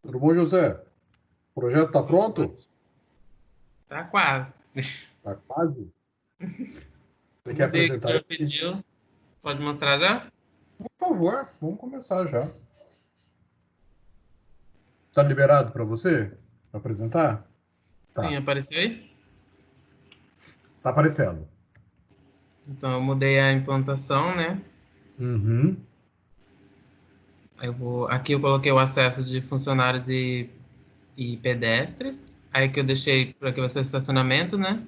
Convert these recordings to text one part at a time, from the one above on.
Tudo bom, José? O projeto está pronto? Tá quase. Está quase? Você Eu quer mudei o que o apresentar senhor aí? pediu. Pode mostrar já? Por favor, vamos começar já. Está liberado para você apresentar? Sim, Tá. apareceu aí? Tá aparecendo. Então, eu mudei a implantação, né? Uhum. Aqui eu coloquei o acesso de funcionários e pedestres. Aí que eu deixei, para que vai ser o estacionamento, né?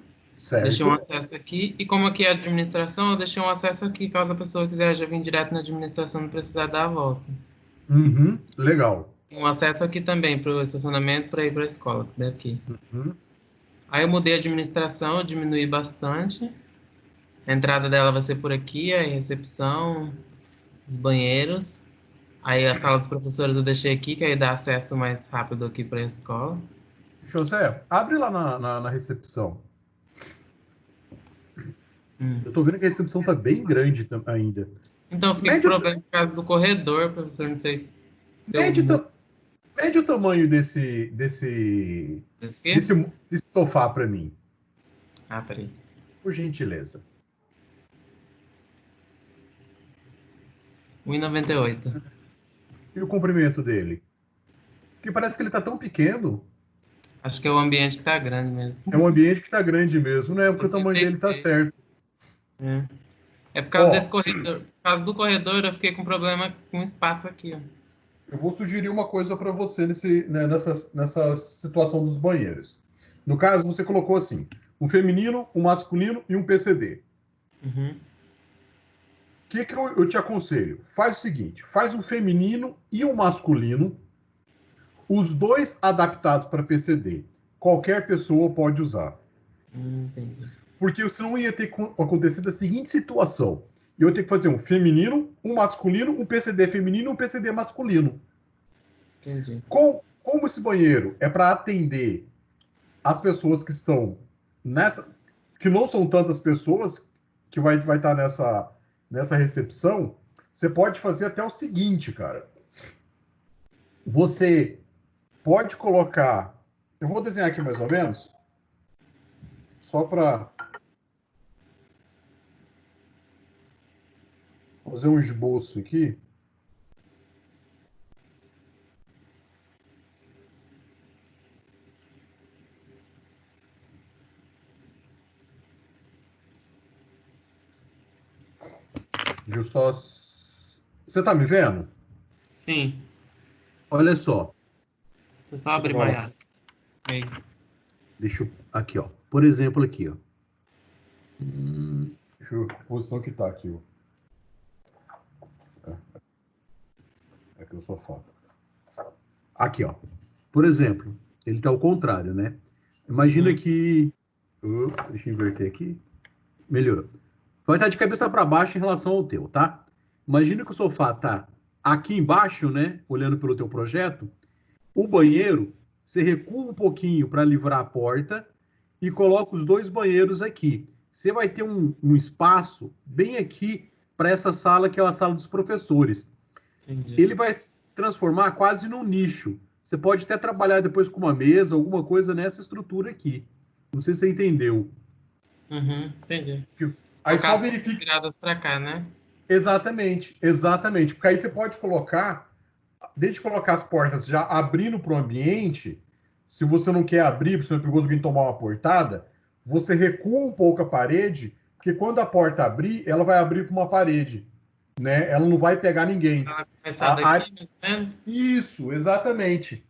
Deixei um Certo. acesso aqui. E como aqui é administração, eu deixei um acesso aqui, caso a pessoa quiser já vir direto na administração, não precisar dar a volta. Uhum. Legal. Um acesso aqui também para o estacionamento para ir para a escola, daqui. Uhum. Aí eu mudei a administração, eu diminuí bastante. A entrada dela vai ser por aqui, a recepção, os banheiros. Aí a sala dos professores eu deixei aqui, que aí dá acesso mais rápido aqui para a escola. José, abre lá na recepção. Hum. Eu tô vendo que a recepção tá bem grande ainda. Então eu fiquei com Médio, problema por causa do corredor, professor, não sei se eu médio, mudo médio o tamanho desse, aqui. desse sofá para mim, Ah, peraí. por gentileza. 1,98. E o comprimento dele? Porque parece que ele tá tão pequeno. Acho que é o ambiente que tá grande mesmo. É um ambiente que tá grande mesmo, né? Porque o tamanho dele tá 66. certo. É. É por causa desse Ó, corredor. Por causa do corredor eu fiquei com problema com espaço aqui, ó. eu vou sugerir uma coisa para você nessa situação dos banheiros. No caso, você colocou assim: um feminino, um masculino e um PCD. Uhum. O que eu te aconselho? Faz o seguinte: faz um feminino e um masculino, os dois adaptados para PCD. Qualquer pessoa pode usar. Entendi. Porque senão ia ter acontecido a seguinte situação. Eu ia ter que fazer um feminino, um masculino, um PCD feminino e um PCD masculino. Entendi. Como esse banheiro é para atender as pessoas que estão nessa, que não são tantas pessoas que vai estar nessa recepção, você pode fazer até o seguinte, cara. Você pode colocar. Eu vou desenhar aqui mais ou menos, só para fazer um esboço aqui. Deixa eu só. Você tá me vendo? Sim. Olha só. Deixa eu só Deixa eu abrir colocar mais. Aí. Deixa eu. Aqui, ó. Por exemplo, aqui, ó. Deixa eu. Que posição que tá aqui, ó. Aqui eu sou foda. Aqui, ó. Por exemplo, ele tá ao contrário, né? Imagina Uhum. que. Deixa eu inverter aqui. Melhorou. Vai estar de cabeça para baixo em relação ao teu, tá? Imagina que o sofá tá aqui embaixo, né? Olhando pelo teu projeto. O banheiro, você recua um pouquinho para livrar a porta e coloca os dois banheiros aqui. Você vai ter um espaço bem aqui para essa sala, que é a sala dos professores. Entendi. Ele vai se transformar quase num nicho. Você pode até trabalhar depois com uma mesa, alguma coisa nessa estrutura aqui. Não sei se você entendeu. Uhum. Entendi. Aí Colocar só as portas verifique. viradas pra cá, né? Exatamente, exatamente. Porque aí você pode colocar, desde colocar as portas já abrindo para o ambiente, se você não quer abrir, se não é perigoso alguém tomar uma portada, você recua um pouco a parede, porque quando a porta abrir, ela vai abrir para uma parede, né? Ela não vai pegar ninguém. Ela vai começar A, a... daqui, mais ou menos. Isso, exatamente.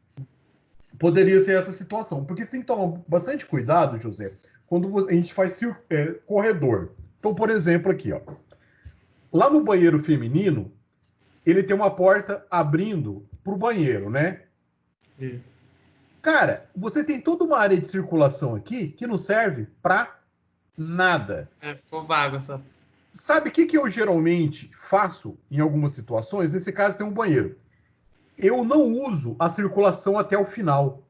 Poderia ser essa situação. Porque você tem que tomar bastante cuidado, José, quando a gente faz corredor. Então, por exemplo, aqui, ó. Lá no banheiro feminino, ele tem uma porta abrindo para o banheiro, né? Isso. Cara, você tem toda uma área de circulação aqui que não serve para nada. É, ficou vago essa. Sabe o que eu geralmente faço em algumas situações? Nesse caso, tem um banheiro. Eu não uso a circulação até o final.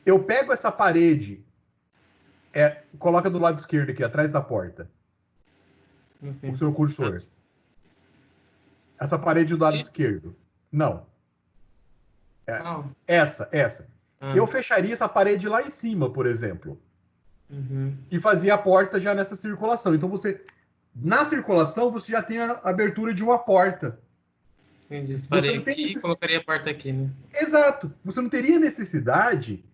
Eu pego essa parede, coloca do lado esquerdo aqui, atrás da porta, o Assim. seu Ah, cursor. Essa parede do lado aqui? esquerdo. Não. É, Qual? essa. Ah, Eu fecharia essa parede lá em cima, por exemplo, uhum. e fazia a porta já nessa circulação. Então na circulação, você já tem a abertura de uma porta. Entendi. Você Faria não tem aqui e colocaria a porta aqui, né? Exato. Você não teria necessidade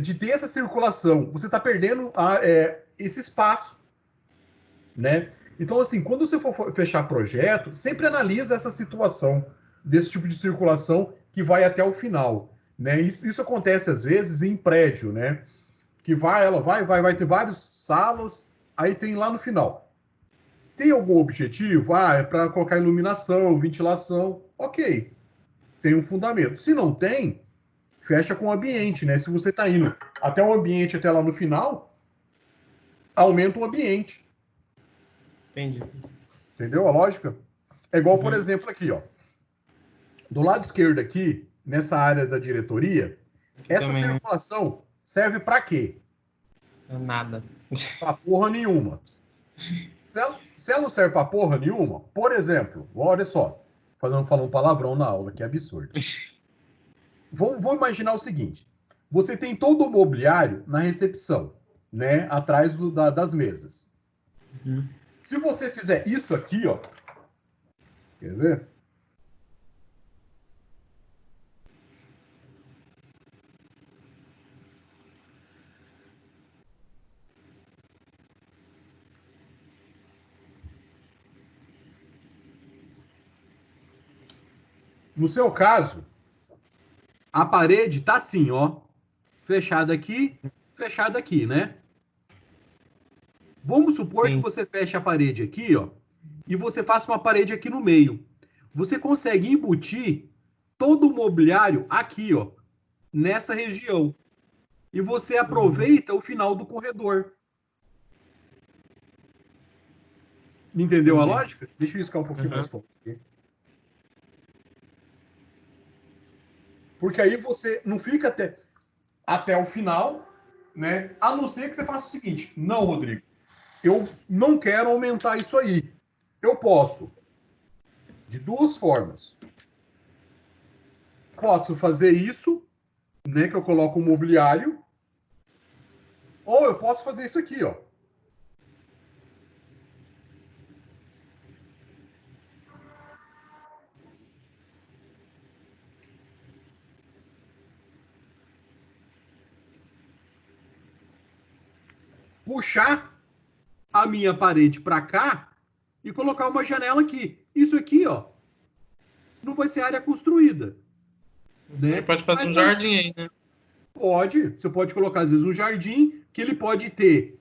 de ter essa circulação. Você está perdendo esse espaço, né? Então, assim, quando você for fechar projeto, sempre analisa essa situação desse tipo de circulação que vai até o final, né? Isso acontece às vezes em prédio, né? Que vai ter várias salas, aí tem lá no final. Tem algum objetivo? Ah, é para colocar iluminação, ventilação. Ok, tem um fundamento. Se não tem, fecha com o ambiente, né? Se você está indo até o ambiente, até lá no final, aumenta o ambiente. Entendi. Entendeu a lógica? É igual, por Uhum. exemplo, aqui, ó. Do lado esquerdo aqui, nessa área da diretoria, Aqui essa também, né? circulação serve para quê? É nada. Para porra nenhuma. Se ela não serve para porra nenhuma, por exemplo, olha só, falando palavrão na aula, que é absurdo. Vamos imaginar o seguinte: você tem todo o mobiliário na recepção, né? Atrás das mesas. Uhum. Se você fizer isso aqui, ó, quer ver? No seu caso, a parede tá assim, ó, fechada aqui, né? Vamos supor que Sim. você feche a parede aqui, ó, e você faça uma parede aqui no meio. Você consegue embutir todo o mobiliário aqui, ó, nessa região. E você Uhum. aproveita o final do corredor. Entendeu a Entendi. lógica? Deixa eu riscar um pouquinho mais Uhum. forte aqui. Porque aí você não fica até o final, né? A não ser que você faça o seguinte: não, Rodrigo, eu não quero aumentar isso aí. Eu posso, de duas formas. Posso fazer isso, né? Que eu coloco o mobiliário, ou eu posso fazer isso aqui, ó. Puxar a minha parede para cá e colocar uma janela aqui. Isso aqui, ó, não vai ser área construída, Uhum. E né? pode fazer Mas um também jardim aí, né? você pode colocar às vezes um jardim que ele pode ter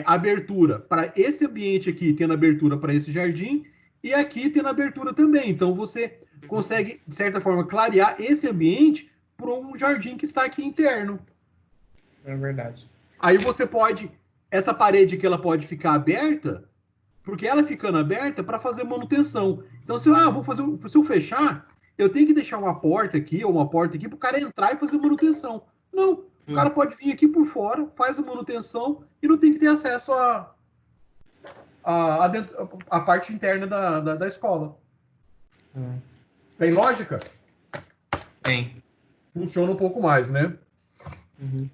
abertura para esse ambiente aqui, tendo abertura para esse jardim, e aqui tendo abertura também. Então você Uhum. consegue, de certa forma, clarear esse ambiente para um jardim que está aqui interno. É verdade. Aí você pode, essa parede que ela pode ficar aberta, porque ela ficando aberta para fazer manutenção. Então, se eu fechar, eu tenho que deixar uma porta aqui ou uma porta aqui para o cara entrar e fazer manutenção. Não, o cara Hum. pode vir aqui por fora, faz a manutenção e não tem que ter acesso a parte interna da escola. Hum. Tem lógica? Tem. Funciona um pouco mais, né? Uhum.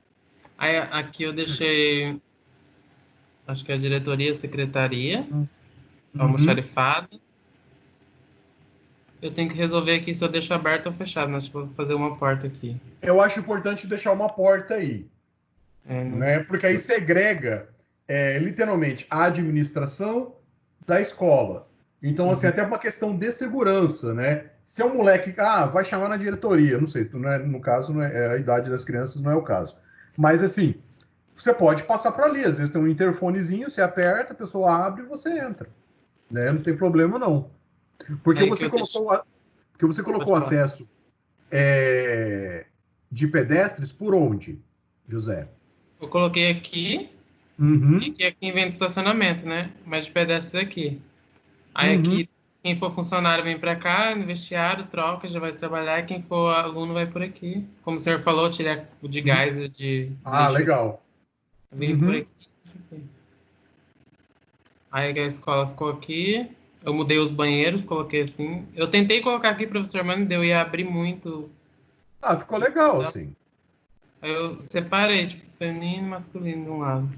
Aí aqui eu deixei, acho que é a diretoria, a secretaria, Uhum. almoxarifado. Eu tenho que resolver aqui se eu deixo aberto ou fechado, mas tipo, vou fazer uma porta aqui. Eu acho importante deixar uma porta aí, É, né? né? Porque aí segrega literalmente a administração da escola. Então, assim, Uhum. até uma questão de segurança, né? Se é um moleque, vai chamar na diretoria, não sei, não é, no caso, não é, a idade das crianças não é o caso. Mas, assim, você pode passar por ali, às vezes tem um interfonezinho, você aperta, a pessoa abre e você entra, né? Não tem problema, não. Porque Aí que você eu deixo. colocou, porque você Pode colocou falar. acesso de pedestres por onde, José? Eu coloquei aqui e Uhum, que aqui vem do estacionamento, né? Mas de pedestres aqui. Aí uhum. aqui, quem for funcionário vem pra cá, no vestiário, troca, já vai trabalhar. E quem for aluno vai por aqui. Como o senhor falou, tirar o de Uhum. gás e o de Ah, lixo. legal. Vem por Uhum. aqui. Aí a escola ficou aqui. Eu mudei os banheiros, coloquei assim. Eu tentei colocar aqui, professor, mas não deu. Ia abrir muito. Ah, ficou legal, assim. Aí eu separei, tipo, feminino e masculino de um lado.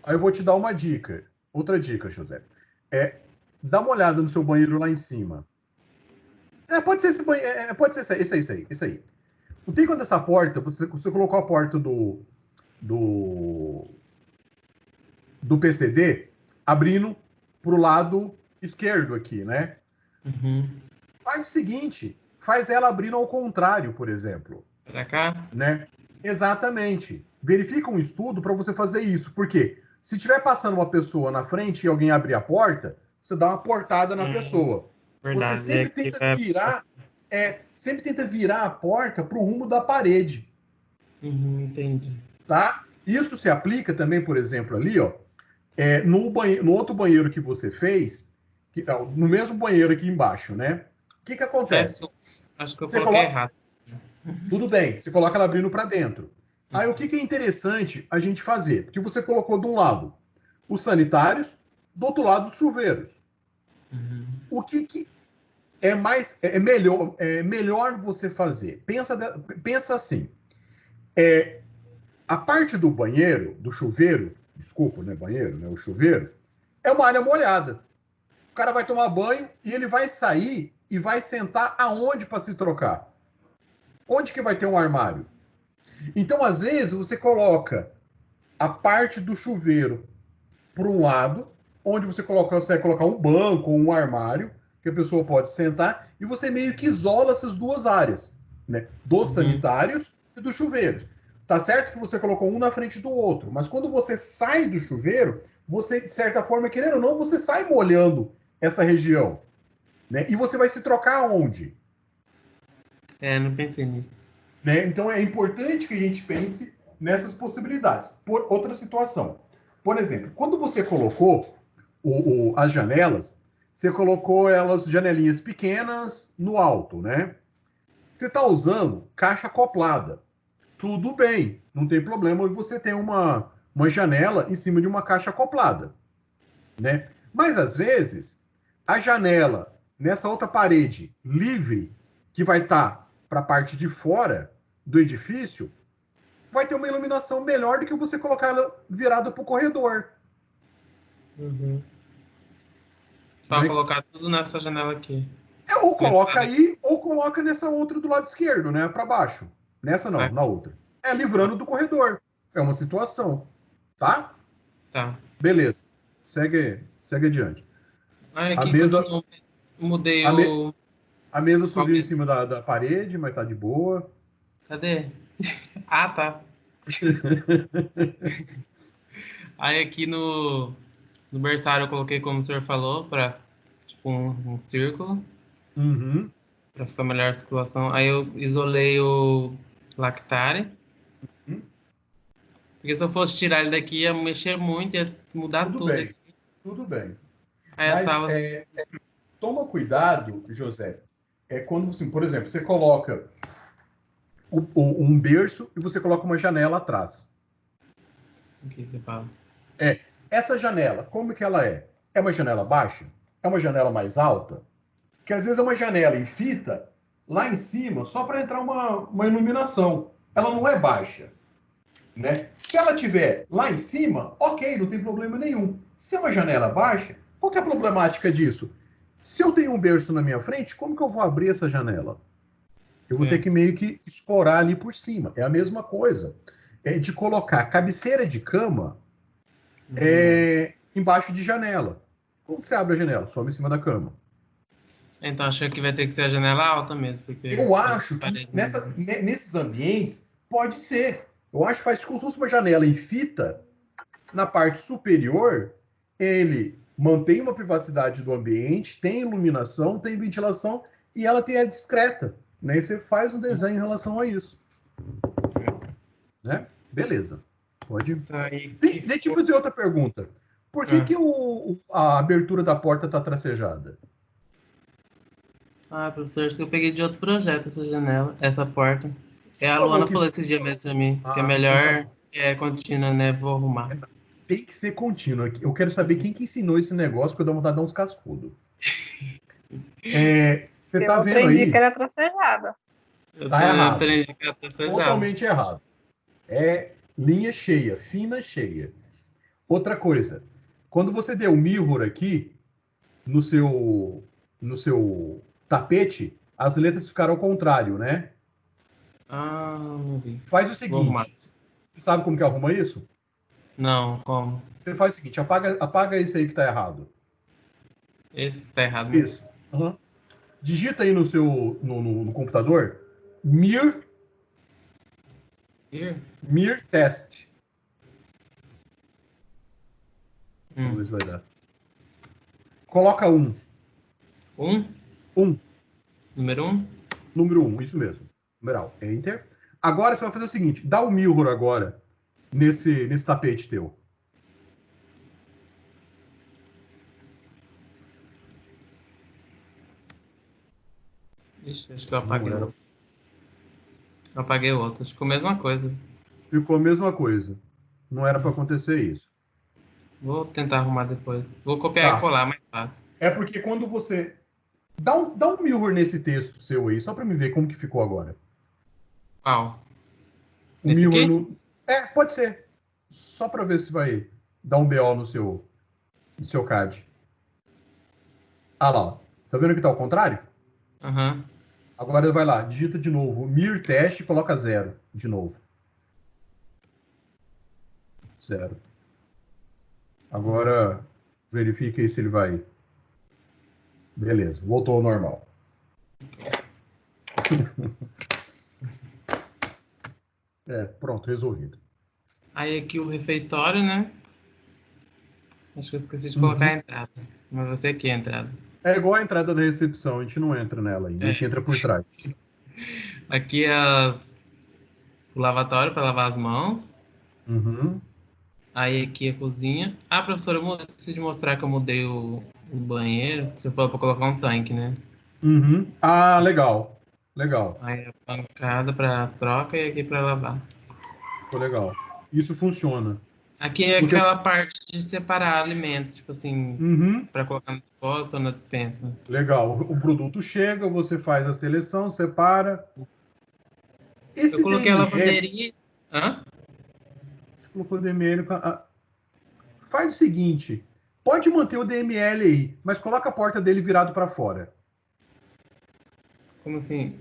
Aí eu vou te dar uma dica. Outra dica, José. Dá uma olhada no seu banheiro lá em cima. Pode ser esse banheiro. Pode ser esse aí. Não tem quando essa porta, você colocou a porta do, do PCD abrindo pro lado esquerdo aqui, né? Uhum. Faz o seguinte, faz ela abrindo ao contrário, por exemplo, Pra cá? né? Exatamente. Verifica um estudo para você fazer isso, porque se tiver passando uma pessoa na frente e alguém abrir a porta, você dá uma portada na pessoa. Você Verdade. sempre tenta virar, sempre tenta virar a porta para o rumo da parede, Entendi. tá? Isso se aplica também, por exemplo, ali, ó, no outro banheiro que você fez, no mesmo banheiro aqui embaixo, né? O que acontece? Acho que eu Você coloquei coloca, errado. tudo bem, você coloca ela abrindo para dentro. Aí o que é interessante a gente fazer? Porque você colocou de um lado os sanitários, do outro lado os chuveiros. Uhum. O que melhor você fazer? Pensa assim, a parte do banheiro, do chuveiro, desculpa, né, banheiro, né, o chuveiro, é uma área molhada. O cara vai tomar banho e ele vai sair e vai sentar aonde para se trocar? Onde que vai ter um armário? Então, às vezes, você coloca a parte do chuveiro por um lado, onde você vai colocar um banco ou um armário que a pessoa pode sentar, e você meio que isola essas duas áreas, né? Dos sanitários e dos chuveiros. Tá certo que você colocou um na frente do outro, mas quando você sai do chuveiro, você, de certa forma, querendo ou não, você sai molhando essa região, né? E você vai se trocar onde? Não pensei nisso. Né? Então é importante que a gente pense nessas possibilidades. Por outra situação, por exemplo, quando você colocou as janelas, você colocou elas janelinhas pequenas no alto, né? Você está usando caixa acoplada. Tudo bem, não tem problema você ter uma janela em cima de uma caixa acoplada, né? Mas às vezes a janela nessa outra parede livre que vai estar para a parte de fora do edifício vai ter uma iluminação melhor do que você colocar ela virada para o corredor. Só Né? colocar tudo nessa janela aqui. Ou coloca aí, ou coloca nessa outra do lado esquerdo, né? Para baixo. Nessa não, na outra. Livrando do corredor. É uma situação. Tá? Tá. Beleza. Segue adiante. A Aqui mesa, continuou. Mudei a, me, o. a mesa subiu em Qual cima da parede, mas tá de boa. Cadê? Ah, tá. Aí aqui no berçário eu coloquei como o senhor falou, para tipo um círculo, Uhum. para ficar melhor a circulação. Aí eu isolei o lactare, porque se eu fosse tirar ele daqui ia mexer muito, ia mudar Tudo tudo bem, aqui. tudo bem. Aí as Mas salas. toma cuidado, José. Quando você, por exemplo, você coloca um berço e você coloca uma janela atrás. Aqui você fala. Essa janela, como que ela é? É uma janela baixa? É uma janela mais alta? Que às vezes é uma janela em fita lá em cima só para entrar uma iluminação. Ela não é baixa, né? Se ela tiver lá em cima, ok, não tem problema nenhum. Se é uma janela baixa, qual que é a problemática disso? Se eu tenho um berço na minha frente, como que eu vou abrir essa janela? Eu vou ter que meio que escorar ali por cima. É a mesma coisa. De colocar cabeceira de cama embaixo de janela. Como que você abre a janela? Sobe em cima da cama. Então acho que vai ter que ser a janela alta mesmo, porque Eu acho que nesses ambientes pode ser. Eu acho que faz como se fosse uma janela em fita. Na parte superior, ele mantém uma privacidade do ambiente, tem iluminação, tem ventilação e ela tem a discreta. Né? E você faz um desenho em relação a isso. Né? Beleza. Pode. Tá aí. Deixa eu fazer outra pergunta. Por que a abertura da porta está tracejada? Professor, acho que eu peguei de outro projeto essa janela, essa porta. A Falou Luana que falou esse dia mesmo pra mim, que é então melhor tá. contínua, né? Vou arrumar. Tem que ser contínuo. Eu quero saber quem que ensinou esse negócio, que eu dou vontade de dar uns cascudos. Você tá vendo aprendi aí? que era tracejada. Tá errado. Trem de captações altas. Totalmente errado. É linha cheia, fina cheia. Outra coisa, quando você deu mirror aqui no seu tapete, as letras ficaram ao contrário, né? Ah, não vi. Faz o Vou arrumar. seguinte, você sabe como que arruma isso? Não, como? Você faz o seguinte, apaga esse aí que tá errado. Esse tá errado mesmo. Isso. Uhum. Digita aí no computador mir test. Vamos ver se vai dar. Coloca 1. 1? 1. Número 1? Número 1, isso mesmo. Numeral. Enter. Agora você vai fazer o seguinte, dá o mirror agora nesse tapete teu. Ixi, acho que eu apaguei o outro. Eu apaguei o outro. Acho que ficou a mesma coisa. Ficou a mesma coisa. Não era para acontecer isso. Vou tentar arrumar depois. Vou copiar e colar, mais fácil. É porque quando você... Dá um mirror nesse texto seu aí, só para me ver como que ficou agora. Qual? O mirror no... pode ser. Só para ver se vai dar um BO no seu CAD. Ah lá, ó. Tá vendo que tá ao contrário? Aham. Agora vai lá, digita de novo mir test e coloca 0 de novo. 0. Agora verifica aí se ele vai. Beleza, voltou ao normal. Pronto, resolvido. Aí aqui o refeitório, né? Acho que eu esqueci de colocar a entrada. Mas você aqui a entrada. É igual a entrada da recepção, a gente não entra nela ainda, a gente entra por trás. Aqui o lavatório para lavar as mãos. Uhum. Aí aqui a cozinha. Ah, professora, eu esqueci de mostrar que eu mudei o banheiro. Você falou para colocar um tanque, né? Uhum. Ah, legal. Legal. Aí a bancada para troca e aqui para lavar. Ficou legal. Isso funciona. Aqui é aquela parte de separar alimentos, tipo assim, para colocar no depósito ou na despensa. Legal. O produto chega, você faz a seleção, separa. Eu coloquei a lavanderia. Hã? Você colocou o DML. Faz o seguinte: pode manter o DML aí, mas coloca a porta dele virado para fora. Como assim?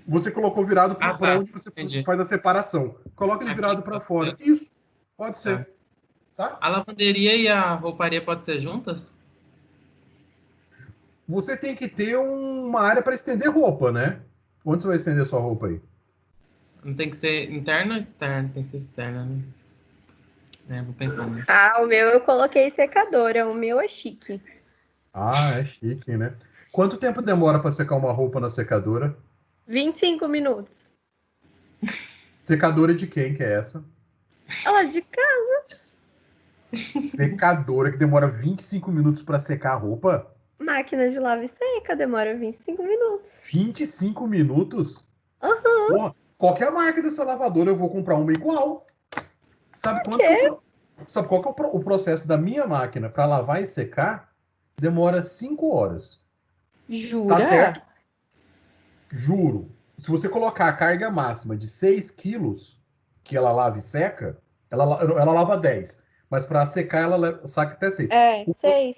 Você colocou virado para tá. onde você Entendi. faz a separação. Coloca ele virado para fora. Isso. Pode ser. Tá? A lavanderia e a rouparia podem ser juntas? Você tem que ter uma área para estender roupa, né? Onde você vai estender sua roupa aí? Não tem que ser interna ou externa? Tem que ser externa, né? Vou pensando. Ah, o meu eu coloquei secadora. O meu é chique. Ah, é chique, né? Quanto tempo demora para secar uma roupa na secadora? 25 minutos. Secadora de quem que é essa? Ela de casa. Secadora que demora 25 minutos para secar a roupa? Máquina de lava e seca, demora 25 minutos. 25 minutos? Aham. Porra, qualquer marca dessa lavadora eu vou comprar uma igual. Sabe qual que é o processo da minha máquina para lavar e secar? Demora 5 horas. Jura? Tá certo? Juro. Se você colocar a carga máxima de 6 quilos, que ela lava e seca, ela lava 10. Mas para secar, ela saca até 6. 6.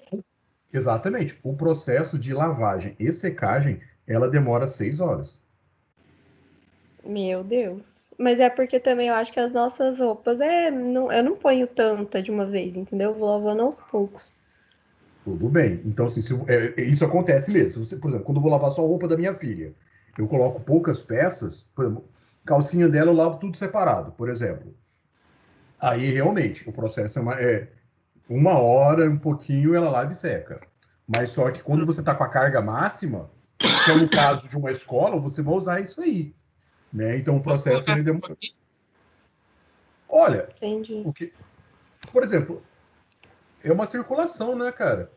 Exatamente. O processo de lavagem e secagem, ela demora 6 horas. Meu Deus. Mas é porque também eu acho que as nossas roupas eu não ponho tanta de uma vez, entendeu? Eu vou lavando aos poucos. Tudo bem. Então, assim, isso acontece mesmo. Por exemplo, quando eu vou lavar só a roupa da minha filha, eu coloco poucas peças, por exemplo, calcinha dela eu lavo tudo separado, por exemplo. Aí, realmente, o processo é 1 hora, um pouquinho, ela lava e seca. Mas só que quando você está com a carga máxima, que é no caso de uma escola, você vai usar isso aí. Né? Então, o processo... ele demora... Olha, Entendi. Por exemplo, é uma circulação, né, cara?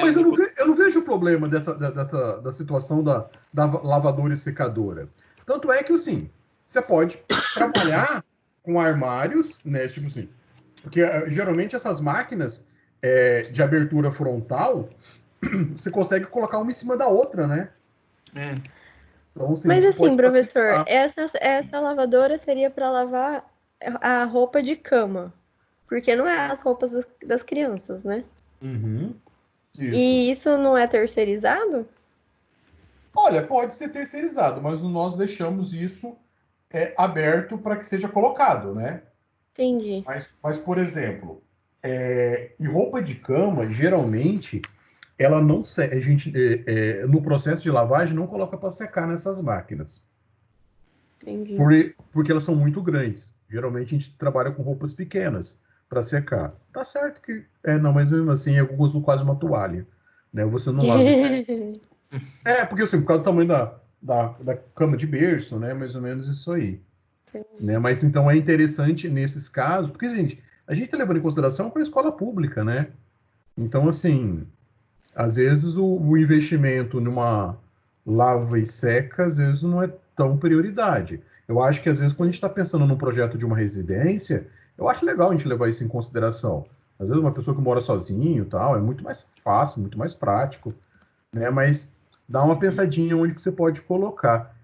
Mas eu não vejo o problema da situação da lavadora e secadora. Tanto é que, assim, você pode trabalhar com armários, né? Tipo assim, porque geralmente essas máquinas de abertura frontal, você consegue colocar uma em cima da outra, né? É. Então, assim, Mas você assim, pode professor, facilitar. essa lavadora seria para lavar a roupa de cama, porque não é as roupas das crianças, né? Uhum, isso. E isso não é terceirizado? Olha, pode ser terceirizado, mas nós deixamos isso aberto para que seja colocado, né? Entendi. Mas por exemplo, em roupa de cama, geralmente, ela não a gente no processo de lavagem não coloca para secar nessas máquinas, Entendi. porque elas são muito grandes. Geralmente a gente trabalha com roupas pequenas para secar. Tá certo que não, mas mesmo assim eu uso quase uma toalha, né? Você não lava isso. Porque assim, por causa do tamanho da cama de berço, né? Mais ou menos isso aí. Né? Mas então é interessante nesses casos, porque, gente, a gente está levando em consideração com a escola pública, né? Então, assim, às vezes o investimento numa lava e seca, às vezes não é tão prioridade. Eu acho que, às vezes, quando a gente está pensando num projeto de uma residência, eu acho legal a gente levar isso em consideração. Às vezes, uma pessoa que mora sozinho e tal, é muito mais fácil, muito mais prático, né? Mas dá uma pensadinha onde que você pode colocar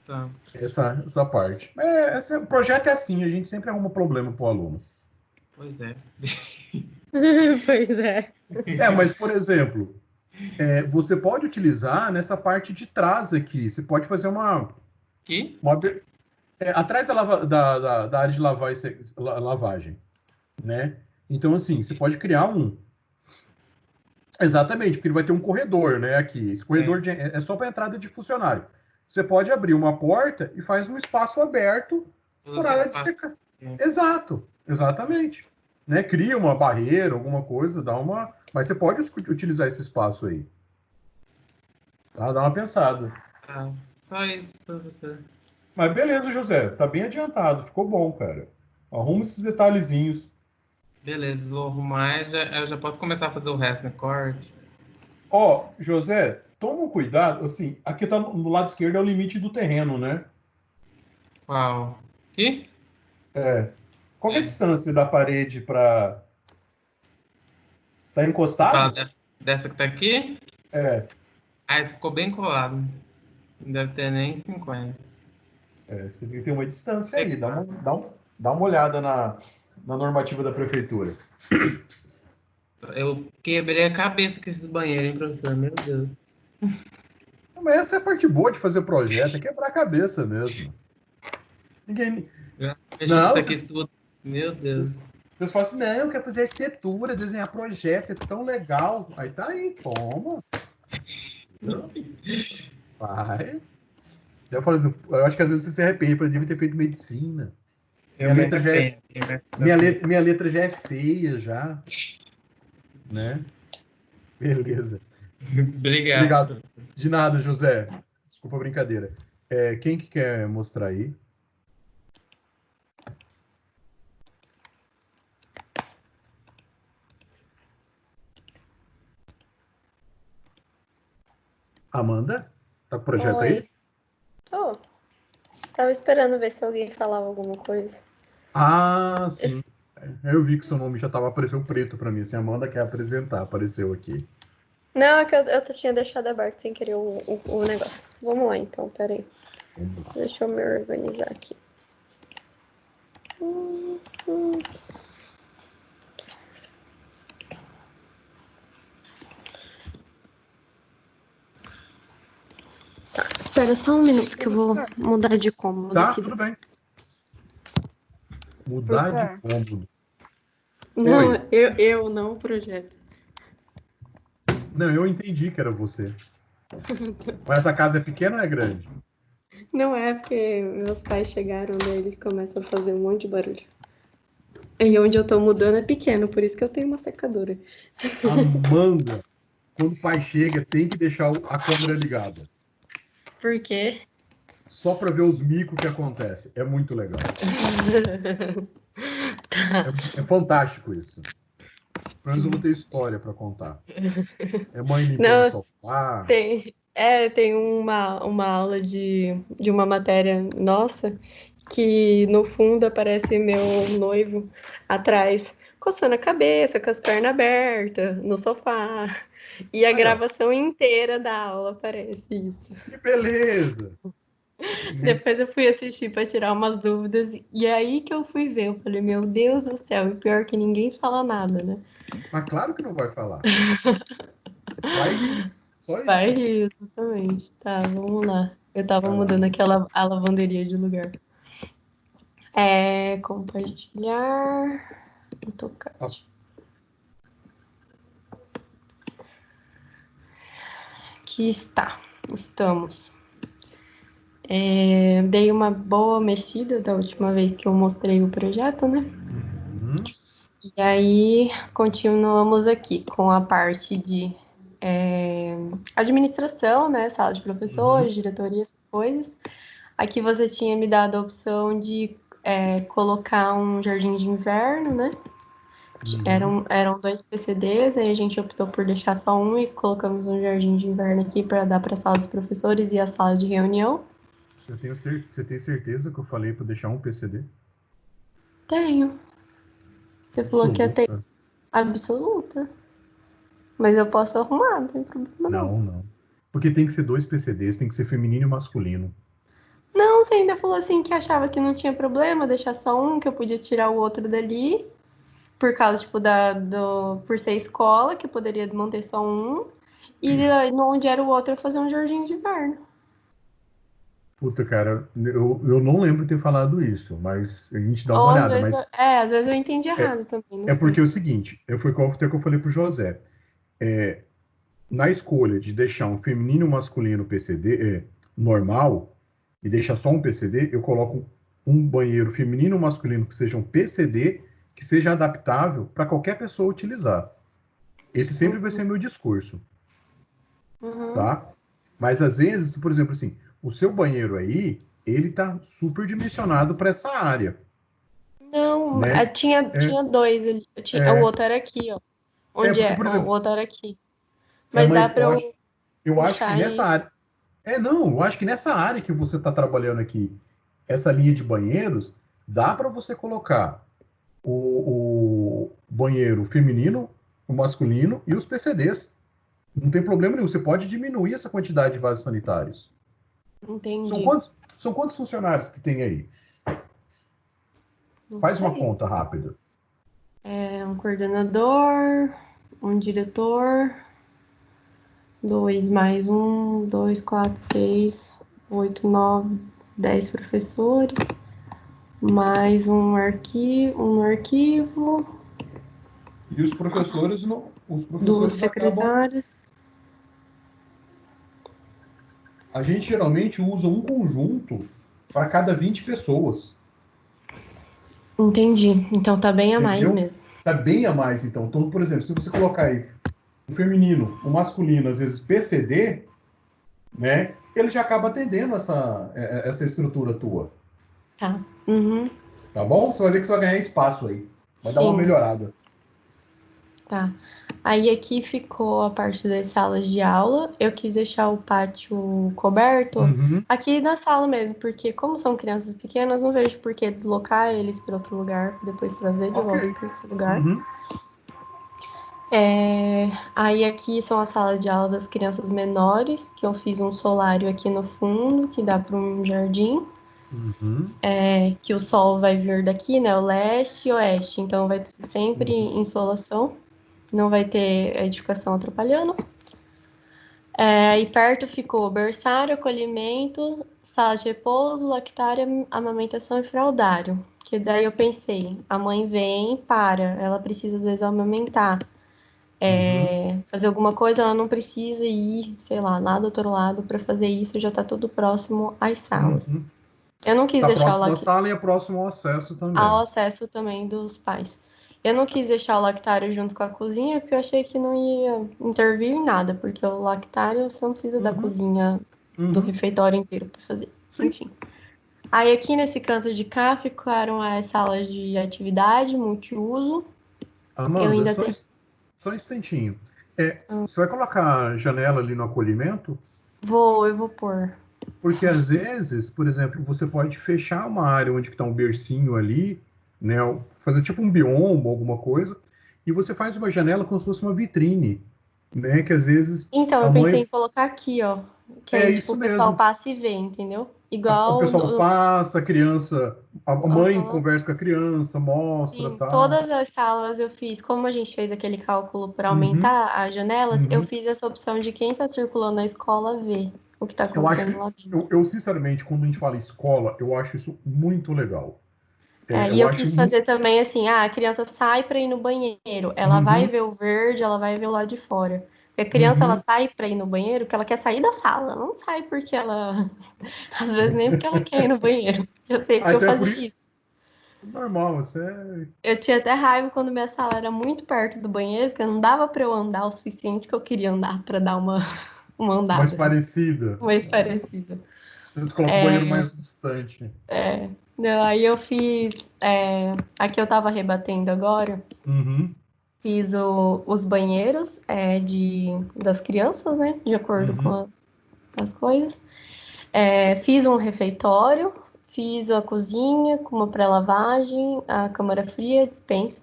Tá. essa parte. O projeto é assim, a gente sempre arruma problema para o aluno. Pois é. Pois é. Mas, por exemplo, você pode utilizar nessa parte de trás aqui. Você pode fazer Aqui? atrás da área de lavagem, né? Então, assim, você pode criar um. Exatamente, porque ele vai ter um corredor, né? Aqui. Esse corredor é só para entrada de funcionário. Você pode abrir uma porta e faz um espaço aberto por área de secar. Exato, exatamente. Né? Cria uma barreira, alguma coisa, mas você pode utilizar esse espaço aí. Tá? Dá uma pensada. Tá. Só isso, professor. Mas beleza, José. Tá bem adiantado. Ficou bom, cara. Arruma esses detalhezinhos. Beleza, vou arrumar e eu já posso começar a fazer o resto, né? Corte. Ó, José, toma um cuidado. Assim, aqui tá no lado esquerdo é o limite do terreno, né? Qual? Aqui? Qual que é a distância da parede para. Tá Você fala encostado? dessa que tá aqui? É, Ah, esse ficou bem colado. Não deve ter nem 50. você tem que ter uma distância aí. Dá uma olhada na normativa da prefeitura. Eu quebrei a cabeça com esses banheiros, hein, professor? Meu Deus. Mas essa é a parte boa de fazer projeto, é quebrar a cabeça mesmo. Ninguém. Já mexi com Não, isso aqui tudo. Meu Deus. vocês falam assim, não, eu quero fazer arquitetura, desenhar projeto, é tão legal. Aí tá aí, toma. Vai. Eu acho que às vezes você se arrepende, por exemplo, de ter feito medicina. Eu me arrependo. Minha letra já é feia, já. Né? Beleza. Obrigado, Obrigado. professor. De nada, José. Desculpa a brincadeira. Quem que quer mostrar aí? Amanda? Tá com o projeto aí? Oi. Tô. Tava esperando ver se alguém falava alguma coisa. Ah, sim. Eu vi que seu nome já estava aparecendo preto para mim. Assim, Amanda quer apresentar, apareceu aqui. Não, é que eu tinha deixado aberto sem querer o negócio. Vamos lá, então, peraí. Vamos lá. Deixa eu me organizar aqui. Tá, espera só um minuto que eu vou mudar de cômodo Tá, aqui. tudo bem. Mudar de cômodo. Não, Oi. eu não o projeto. Não, eu entendi que era você. Mas essa casa é pequena ou é grande? Não é porque meus pais chegaram, daí eles começam a fazer um monte de barulho. E onde eu tô mudando é pequeno, por isso que eu tenho uma secadora. Amanda, quando o pai chega, tem que deixar a câmera ligada. Por quê? Só para ver os micos que acontece. É muito legal. É fantástico isso. Pelo menos eu vou ter história para contar. É mãe limpando o Não, sofá. tem uma aula de uma matéria nossa que no fundo aparece meu noivo atrás, coçando a cabeça, com as pernas abertas, no sofá. E a Aí, ó, gravação inteira da aula aparece isso. que beleza! Né? Depois eu fui assistir para tirar umas dúvidas. E é aí que eu fui ver. Eu falei, meu Deus do céu. E pior que ninguém fala nada, né? Mas claro que não vai falar. Vai rir. Só Vai isso. rir, exatamente. Tá, vamos lá. Eu tava Vai lá. mudando a lavanderia de lugar. Compartilhar. Ah, AutoCAD. Aqui está. Estamos. Dei uma boa mexida da última vez que eu mostrei o projeto, né? uhum, E aí, continuamos aqui com a parte de administração, né? Sala de uhum, professores, diretoria, essas coisas. Aqui você tinha me dado a opção de colocar um jardim de inverno, né? uhum. Eram 2 PCDs, aí a gente optou por deixar só um e colocamos um jardim de inverno aqui para dar para a sala dos professores e a sala de reunião. Você tem certeza que eu falei para deixar um PCD? Tenho. Você falou que ia ter Absoluta? absoluta. Mas eu posso arrumar, não tem problema não. Não, não. Porque tem que ser 2 PCDs, tem que ser feminino e masculino. Não, você ainda falou assim que achava que não tinha problema deixar só um, que eu podia tirar o outro dali, por causa, tipo, por ser escola, que eu poderia manter só um, e onde era o outro eu fazer um jardim de inverno. Puta, cara, eu não lembro de ter falado isso, mas a gente dá uma Ou olhada. Mas às vezes eu entendi é, errado também, não é sei. porque é o seguinte, foi até que eu falei pro José. Na escolha de deixar um feminino e um masculino PCD normal e deixar só um PCD, eu coloco um banheiro feminino e um masculino que seja um PCD, que seja adaptável para qualquer pessoa utilizar. Esse sempre vai ser meu discurso, Uhum. tá? Mas às vezes, por exemplo, assim, o seu banheiro aí, ele tá super dimensionado para essa área, Não, né? É, tinha dois ali. O é, outro era aqui, ó. Onde porque, é? por O exemplo, outro era aqui. Mas dá mas pra eu eu acho que puxar nessa e. área, não, eu acho que nessa área que você está trabalhando aqui, essa linha de banheiros, dá para você colocar o banheiro feminino, o masculino e os PCDs. Não tem problema nenhum. Você pode diminuir essa quantidade de vasos sanitários. São Entendi. quantos, são quantos funcionários que tem aí? Não Faz uma sei. conta rápida. É um coordenador, um diretor, dois mais um, dois, quatro, seis, oito, nove, 10 professores, mais um no arquivo, E os professores não, os duas professores acabam. secretárias. A gente geralmente usa um conjunto para cada 20 pessoas. Entendi. Então tá bem a mais Entendeu? mesmo. Tá bem a mais, então. Então, por exemplo, se você colocar aí o feminino, o masculino, às vezes PCD, né? Ele já acaba atendendo essa estrutura tua. Tá. Uhum. Tá bom? Você vai ver que você vai ganhar espaço aí. Vai dar uma Sim, melhorada. tá. Aí aqui ficou a parte das salas de aula. Eu quis deixar o pátio coberto Uhum. aqui na sala mesmo, porque como são crianças pequenas, não vejo por que deslocar eles para outro lugar, depois trazer de Ok. volta para esse lugar. Uhum. Aí aqui são as salas de aula das crianças menores, que eu fiz um solário aqui no fundo, que dá para um jardim, Uhum. que o sol vai vir daqui, né, o leste e oeste, então vai ter sempre Uhum. insolação, não vai ter edificação atrapalhando. Aí perto ficou berçário, acolhimento, sala de repouso, lactário, amamentação e fraldário. Que daí eu pensei, a mãe vem, ela precisa às vezes amamentar, Uhum. fazer alguma coisa, ela não precisa ir, sei lá, lá do outro lado para fazer isso, já tá tudo próximo às salas. Uhum. Eu não quis Tá deixar o próximo à sala e é próximo ao acesso ao também. acesso também dos pais. Eu não quis deixar o lactário junto com a cozinha, porque eu achei que não ia intervir em nada, porque o lactário você não precisa da Uhum. cozinha do Uhum. refeitório inteiro para fazer. Sim. Enfim. Aí aqui nesse canto de cá ficaram as salas de atividade, multiuso. Eu Amanda, ainda tenho. só um instantinho. Você vai colocar a janela ali no acolhimento? Eu vou pôr. Porque às vezes, por exemplo, você pode fechar uma área onde está um bercinho ali, né? Fazer tipo um biombo, alguma coisa, e você faz uma janela como se fosse uma vitrine. né? Que às vezes Então, a eu pensei mãe... em colocar aqui, ó. Que É aí, tipo, isso o pessoal mesmo. passa e vê, entendeu? O Igual pessoal no, passa, a criança... A mãe aham. conversa com a criança, mostra, Sim, tal. todas as salas eu fiz, como a gente fez aquele cálculo para Uhum, aumentar as janelas, eu uhum. fiz essa opção de quem está circulando na escola ver o que está Eu acho... acontecendo lá dentro. Sinceramente, quando a gente fala escola, eu acho isso muito legal. É, e Eu eu acho... quis fazer também assim, a criança sai para ir no banheiro, ela vai Uhum, ver o verde, ela vai ver o lado de fora. Porque a criança ela uhum. sai para ir no banheiro porque ela quer sair da sala, ela não sai porque ela, às vezes nem porque ela quer ir no banheiro. Eu sei Ah, porque eu então é por fazia isso... isso. Normal, isso é Eu tinha até raiva quando minha sala era muito perto do banheiro, porque não dava para eu andar o suficiente que eu queria andar para dar uma mais andada parecida. mais parecida. Eles colocam o banheiro mais distante. É, não, aí eu fiz, aqui eu tava rebatendo agora, Uhum, fiz os banheiros das crianças, né, de acordo com uhum, as coisas. Fiz um refeitório, fiz a cozinha com uma pré-lavagem, a câmara fria, a despensa.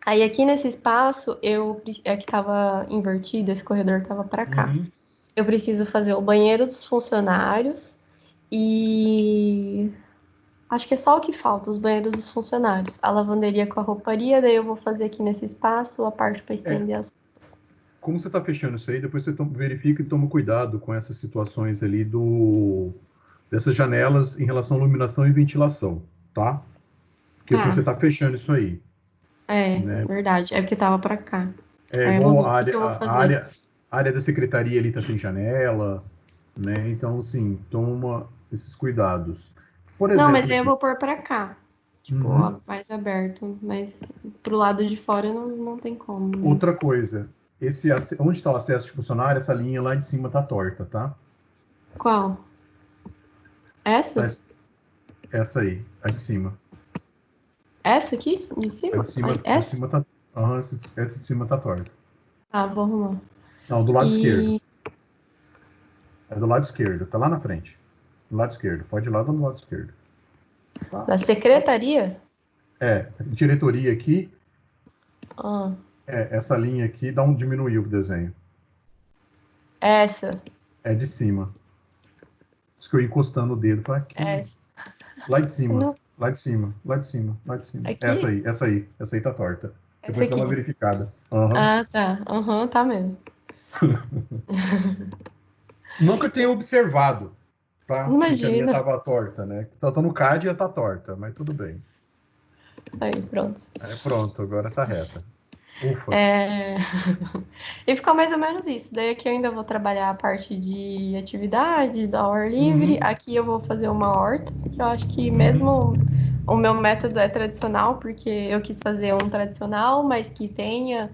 Aí aqui nesse espaço, é que tava invertido, esse corredor tava para cá. uhum. Eu preciso fazer o banheiro dos funcionários e acho que é só o que falta, os banheiros dos funcionários. A lavanderia com a rouparia, daí eu vou fazer aqui nesse espaço a parte para É, estender as. como você está fechando isso aí, depois você verifica e toma cuidado com essas situações ali dessas janelas em relação à iluminação e ventilação, tá? Porque assim, você Tá, está fechando isso aí, né? verdade. É porque tava para cá. É Aí eu vou igual ver o que que eu vou a fazer. área da secretaria ali está sem janela, né? Então, assim, toma esses cuidados. Por Não, mas exemplo, aí eu aqui. vou pôr para cá. Tipo, Uhum. ó, mais aberto. Mas pro lado de fora não tem como mesmo. Outra coisa, onde está o acesso de funcionário, essa linha lá de cima tá torta, tá? Qual? Tá Essa? essa aí, a de cima. Essa aqui? De A cima? de cima, Ai, a de essa? cima tá. Aham, essa de cima tá torta. Ah, vou arrumar. Não, do lado esquerdo. E É do lado esquerdo, tá lá na frente. Do lado esquerdo. Pode ir lá do lado esquerdo. Tá? da secretaria? Diretoria aqui, Ah, essa linha aqui diminuiu o desenho. essa. É de cima. Isso que eu ia encostando o dedo, falei aqui. Essa. Lá de cima, Não, lá de cima, lá de cima, lá de cima. aqui? Essa aí tá torta. Essa Depois você dá uma aqui. verificada. Aham. Ah, tá. Aham, tá mesmo. Não que eu tenha observado, tá? Se a linha Imagina. tava torta, né? Tá no CAD e tá torta, mas tudo bem. Aí, pronto. Pronto, agora tá reta. Ufa. É... E ficou mais ou menos isso. Daí aqui eu ainda vou trabalhar a parte de atividade, do ao ar livre. Uhum, Aqui eu vou fazer uma horta, que eu acho que uhum. mesmo o meu método é tradicional, porque eu quis fazer um tradicional, mas que tenha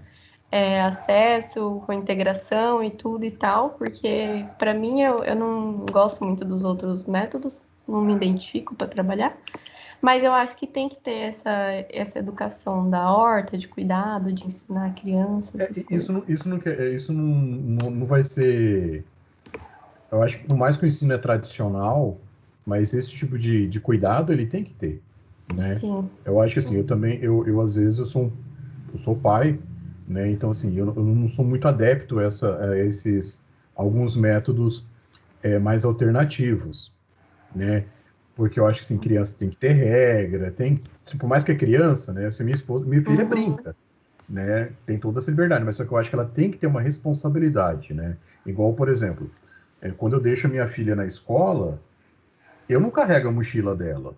acesso com integração e tudo e tal, porque para mim eu não gosto muito dos outros métodos, não me identifico para trabalhar. Mas eu acho que tem que ter essa educação da horta, de cuidado, de ensinar a criança, essas coisas. Isso não vai ser. Eu acho que por mais que o ensino é tradicional, mas esse tipo de cuidado ele tem que ter, né? Sim. Eu acho que assim, eu também, eu às vezes eu sou pai, né? Então assim, eu não sou muito adepto a esses alguns métodos mais alternativos, né? Porque eu acho que assim, criança tem que ter regra, assim, por mais que é criança, né? Assim, minha filha Uhum. brinca, né? Tem toda essa liberdade, mas só que eu acho que ela tem que ter uma responsabilidade, né? Igual, por exemplo, quando eu deixo a minha filha na escola, eu não carrego a mochila dela.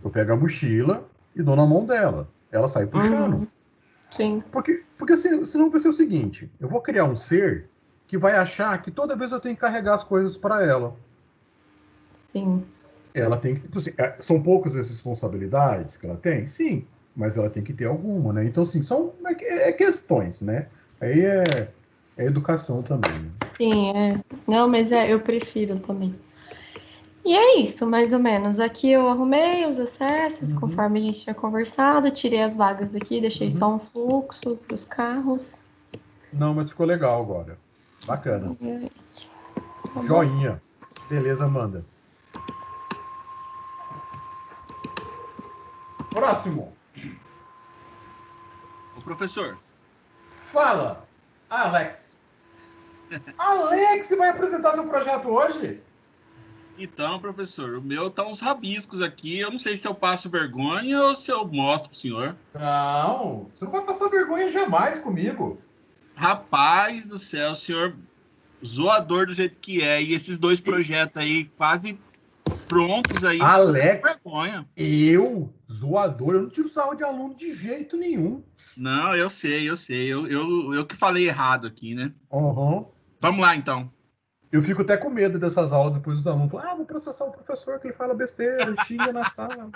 Eu pego a mochila e dou na mão dela. Ela sai puxando. Uhum. Sim, Porque assim, senão vai ser o seguinte: eu vou criar um ser que vai achar que toda vez eu tenho que carregar as coisas para ela. sim. Ela tem que. Tipo assim, são poucas as responsabilidades que ela tem? Sim, mas ela tem que ter alguma, né? Então, assim, são questões, né? Aí é educação também, né? Sim, é. Não, mas eu prefiro também. E é isso, mais ou menos. Aqui eu arrumei os acessos, Uhum, conforme a gente tinha conversado, tirei as vagas daqui, deixei só uhum. um fluxo para os carros. Não, mas ficou legal agora. Bacana. E é isso. Tá bom? Joinha. Beleza, Amanda. Próximo. Ô, professor, Fala! Alex! Alex, vai apresentar seu projeto hoje? Então, professor, o meu tá uns rabiscos aqui. Eu não sei se eu passo vergonha ou se eu mostro pro senhor. Não, você não vai passar vergonha jamais comigo. Rapaz do céu, senhor zoador do jeito que é. E esses dois projetos aí quase prontos aí. Alex, Vergonha. eu, zoador, eu não tiro sarro de aluno de jeito nenhum. Não, eu sei. Eu que falei errado aqui, né? Uhum. Vamos lá, então. Eu fico até com medo dessas aulas, depois os alunos falam, vou processar o professor que ele fala besteira, xinga na sala.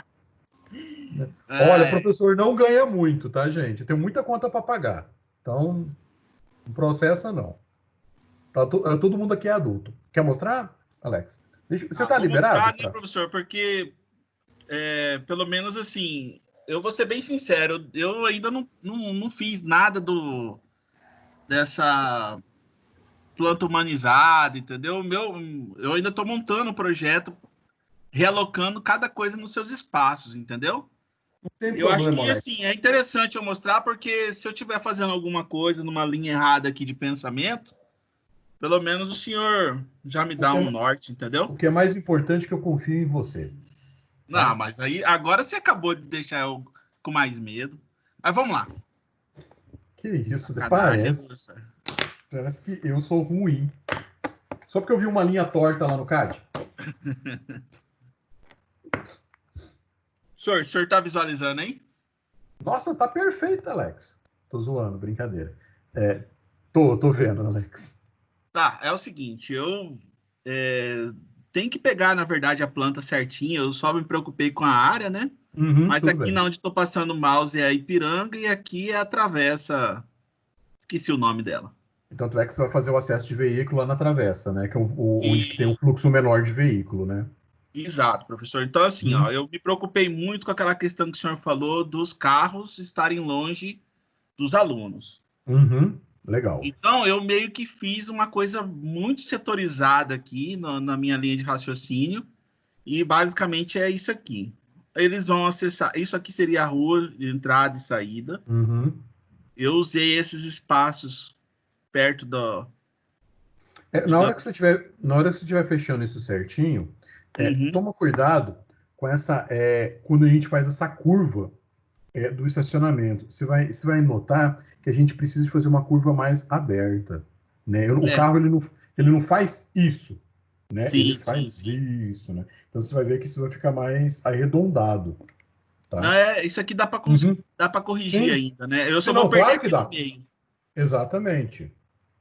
Olha, o professor não ganha muito, tá, gente? Eu tenho muita conta para pagar. Então, não processa, não. Todo mundo aqui é adulto. Quer mostrar, Alex? Você tá vou liberado? mostrar, né, professor? Porque, pelo menos assim, eu vou ser bem sincero, eu ainda não fiz nada dessa planta humanizada, entendeu? Eu ainda estou montando o projeto, realocando cada coisa nos seus espaços, entendeu? Não tem Eu acho problema, que Alex. assim, é interessante eu mostrar, porque se eu estiver fazendo alguma coisa numa linha errada aqui de pensamento, pelo menos o senhor já me dá um norte, entendeu? O que é mais importante é que eu confio em você. Tá? Não, mas aí agora você acabou de deixar eu com mais medo. Mas vamos lá. Que isso, Sacanagem, parece que eu sou ruim. Só porque eu vi uma linha torta lá no CAD. O senhor tá visualizando aí? Nossa, tá perfeito, Alex. Tô zoando, brincadeira. Tô vendo, Alex. Tá, é o seguinte, eu tenho que pegar, na verdade, a planta certinha, eu só me preocupei com a área, né? Mas aqui bem. na onde estou passando o mouse é a Ipiranga e aqui é a travessa. Esqueci o nome dela. Tanto é que você vai fazer o acesso de veículo lá na travessa, né? Que é onde que tem um fluxo menor de veículo, né? Exato, professor. Então, assim, ó, eu me preocupei muito com aquela questão que o senhor falou dos carros estarem longe dos alunos. Legal. Então, eu meio que fiz uma coisa muito setorizada aqui na minha linha de raciocínio, e basicamente é isso aqui. Eles vão acessar. Isso aqui seria a rua de entrada e saída. Eu usei esses espaços perto do. Na hora que você estiver fechando isso certinho, toma cuidado com essa. Quando a gente faz essa curva do estacionamento, você vai notar que a gente precisa de fazer uma curva mais aberta. Né? O carro ele não faz isso. Né? Sim, ele faz isso. Né? Então você vai ver que isso vai ficar mais arredondado. Tá? Não, isso aqui dá para corrigir ainda, né? Eu só vou perder aqui no meio. Exatamente.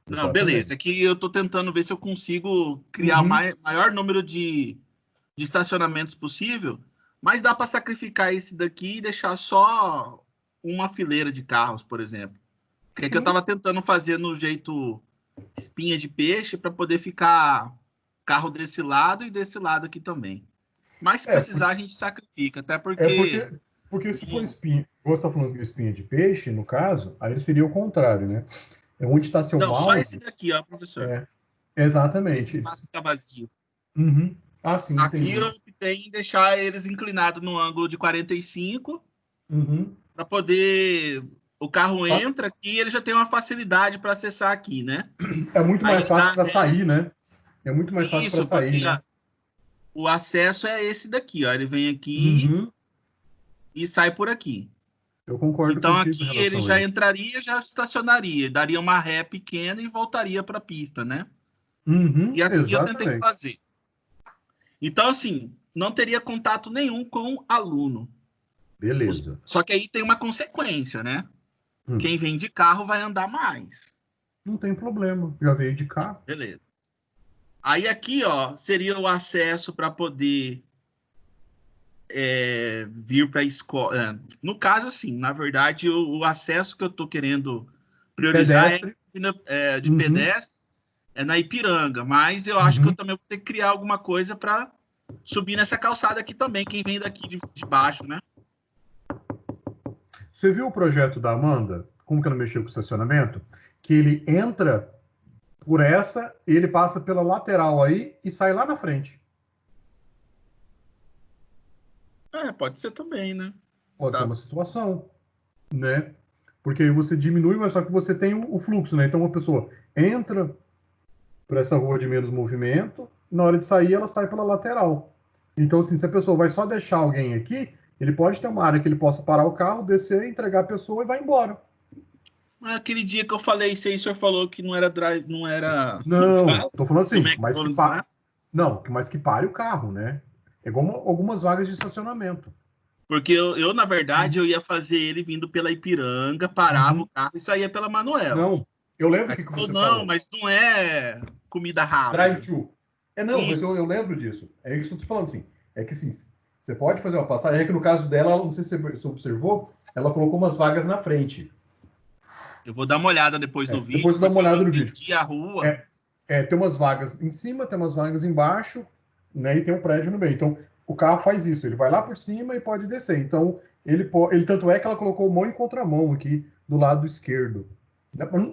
Não, beleza. Aqui eu estou tentando ver se eu consigo criar o maior número de estacionamentos possível, mas dá para sacrificar esse daqui e deixar só uma fileira de carros, por exemplo. Que é que eu estava tentando fazer no jeito espinha de peixe para poder ficar carro desse lado e desse lado aqui também. Mas se precisar, a gente sacrifica, até porque... Porque se for espinha, você está falando de espinha de peixe, no caso, aí seria o contrário, né? É onde está seu mouse. Só esse daqui, ó, professor. Exatamente. Esse espaço está vazio. Sim, aqui entendi. eu optei em deixar eles inclinados no ângulo de 45 para poder... O carro entra aqui e ele já tem uma facilidade para acessar aqui, né? É muito mais fácil para sair, né? É muito mais fácil para sair, né? O acesso é esse daqui, ó. Ele vem aqui e sai por aqui. Eu concordo então contigo. Aqui ele já entraria, já estacionaria, daria uma ré pequena e voltaria para a pista, né? E assim eu tentei fazer. Então, assim, não teria contato nenhum com o aluno. Beleza. Só que aí tem uma consequência, né? Quem vem de carro vai andar mais. Não tem problema, já veio de carro. Beleza. Aí aqui, ó, seria o acesso para poder vir para a escola. No caso, assim, na verdade, o acesso que eu estou querendo priorizar é de pedestre, é na Ipiranga, mas eu acho que eu também vou ter que criar alguma coisa para subir nessa calçada aqui também, quem vem daqui de baixo, né? Você viu o projeto da Amanda? Como que ela mexeu com o estacionamento? Que ele entra por essa, ele passa pela lateral aí e sai lá na frente. Pode ser também, né? Pode ser uma situação, né? Porque aí você diminui, mas só que você tem o fluxo, né? Então, uma pessoa entra por essa rua de menos movimento, e na hora de sair, ela sai pela lateral. Então, assim, se a pessoa vai só deixar alguém aqui, ele pode ter uma área que ele possa parar o carro, descer, entregar a pessoa e vai embora. Aquele dia que eu falei isso aí, o senhor falou que não era drive, não era. Não, tô falando assim, Como é que mas que vamos pare. lá? Não, mas que pare o carro, né? É igual algumas vagas de estacionamento. Porque na verdade, eu ia fazer ele vindo pela Ipiranga, parava o carro e saía pela Manuel. Não, eu lembro o Mas que você não, falou. mas não é comida rápida. Drive-thru. Não, mas eu lembro disso. É isso que eu tô falando assim. É que assim, você pode fazer uma passagem. É que no caso dela, não sei se você observou, ela colocou umas vagas na frente. Eu vou dar uma olhada depois no vídeo. Depois dá uma olhada no vídeo. A rua. Tem umas vagas em cima, tem umas vagas embaixo, né? E tem um prédio no meio. Então, o carro faz isso. Ele vai lá por cima e pode descer. Então, ele tanto é que ela colocou mão em contramão aqui do lado esquerdo.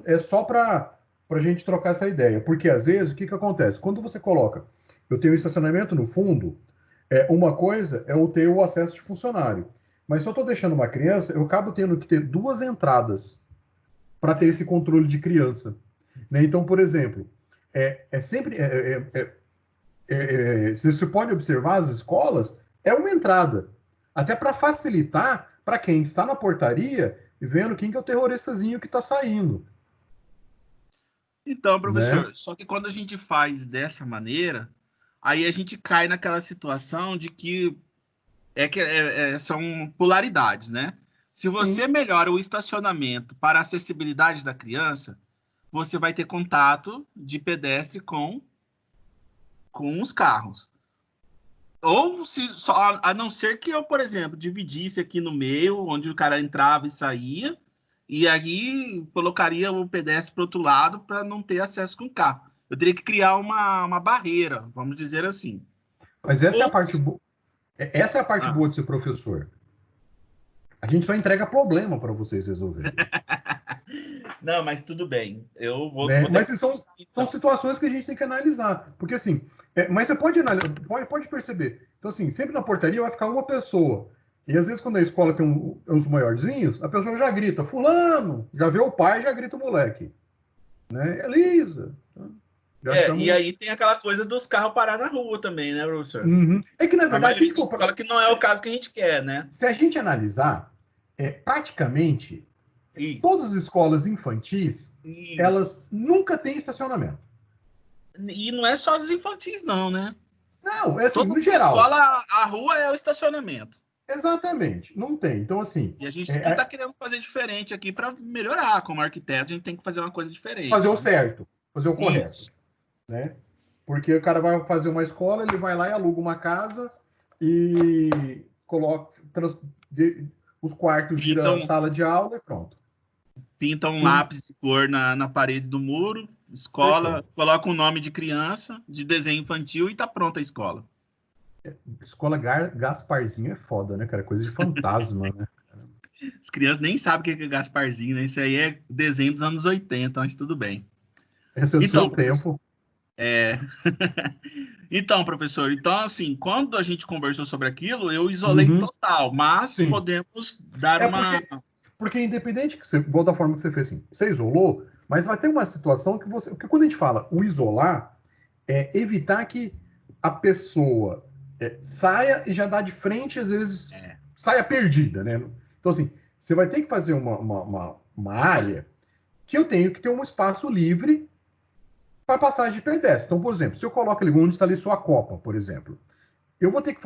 É só para a gente trocar essa ideia. Porque, às vezes, o que acontece? Quando você coloca, eu tenho estacionamento no fundo, uma coisa é eu ter o acesso de funcionário. Mas se eu estou deixando uma criança, eu acabo tendo que ter duas entradas para ter esse controle de criança. Né? Então, por exemplo, você pode observar as escolas, é uma entrada. Até para facilitar para quem está na portaria e vendo quem que é o terroristazinho que está saindo. Então, professor, né? Só que quando a gente faz dessa maneira, aí a gente cai naquela situação de que são polaridades, né? Se você melhora o estacionamento para a acessibilidade da criança, você vai ter contato de pedestre com os carros. Ou a não ser que eu, por exemplo, dividisse aqui no meio, onde o cara entrava e saía, e aí colocaria o pedestre para o outro lado para não ter acesso com o carro. Eu teria que criar uma barreira, vamos dizer assim. Mas essa é a parte boa. Essa é a parte boa de ser professor. A gente só entrega problema para vocês resolverem. Não, mas tudo bem. Eu vou. Né? Mas são situações que a gente tem que analisar. Porque assim, mas você pode analisar, pode perceber. Então, assim, sempre na portaria vai ficar uma pessoa. E às vezes, quando a escola tem os maiorzinhos, a pessoa já grita, fulano, já vê o pai, já grita o moleque. Né? Elisa. E aí tem aquela coisa dos carros parar na rua também, né, professor? Uhum. É que, na verdade, que não é o caso que a gente quer, né? Se a gente analisar, praticamente isso. Todas as escolas infantis, elas nunca têm estacionamento. E não é só as infantis, não, né? Não, é assim, Todas no geral. Escola, a rua é o estacionamento. Exatamente, não tem. Então, assim... E a gente está querendo fazer diferente aqui para melhorar. Como arquiteto, a gente tem que fazer uma coisa diferente. Fazer o certo, fazer o correto. Né? Porque o cara vai fazer uma escola, ele vai lá e aluga uma casa e coloca... os quartos viram sala de aula e pronto. Pinta um lápis de cor na parede do muro, escola, coloca um nome de criança, de desenho infantil e tá pronta a escola. Escola Gasparzinho é foda, né, cara? Coisa de fantasma, né? As crianças nem sabem o que é Gasparzinho, né? Isso aí é desenho dos anos 80, mas tudo bem. Esse é do seu tempo. Então, professor, assim, quando a gente conversou sobre aquilo, eu isolei total, mas podemos dar uma... Porque independente que você, igual da forma que você fez assim, você isolou, mas vai ter uma situação que você... Porque quando a gente fala o isolar, é evitar que a pessoa saia e já dá de frente, às vezes, saia perdida, né? Então, assim, você vai ter que fazer uma área que eu tenho que ter um espaço livre para passagem de pedestre. Então, por exemplo, se eu coloco ali onde está ali sua copa, por exemplo, eu vou ter que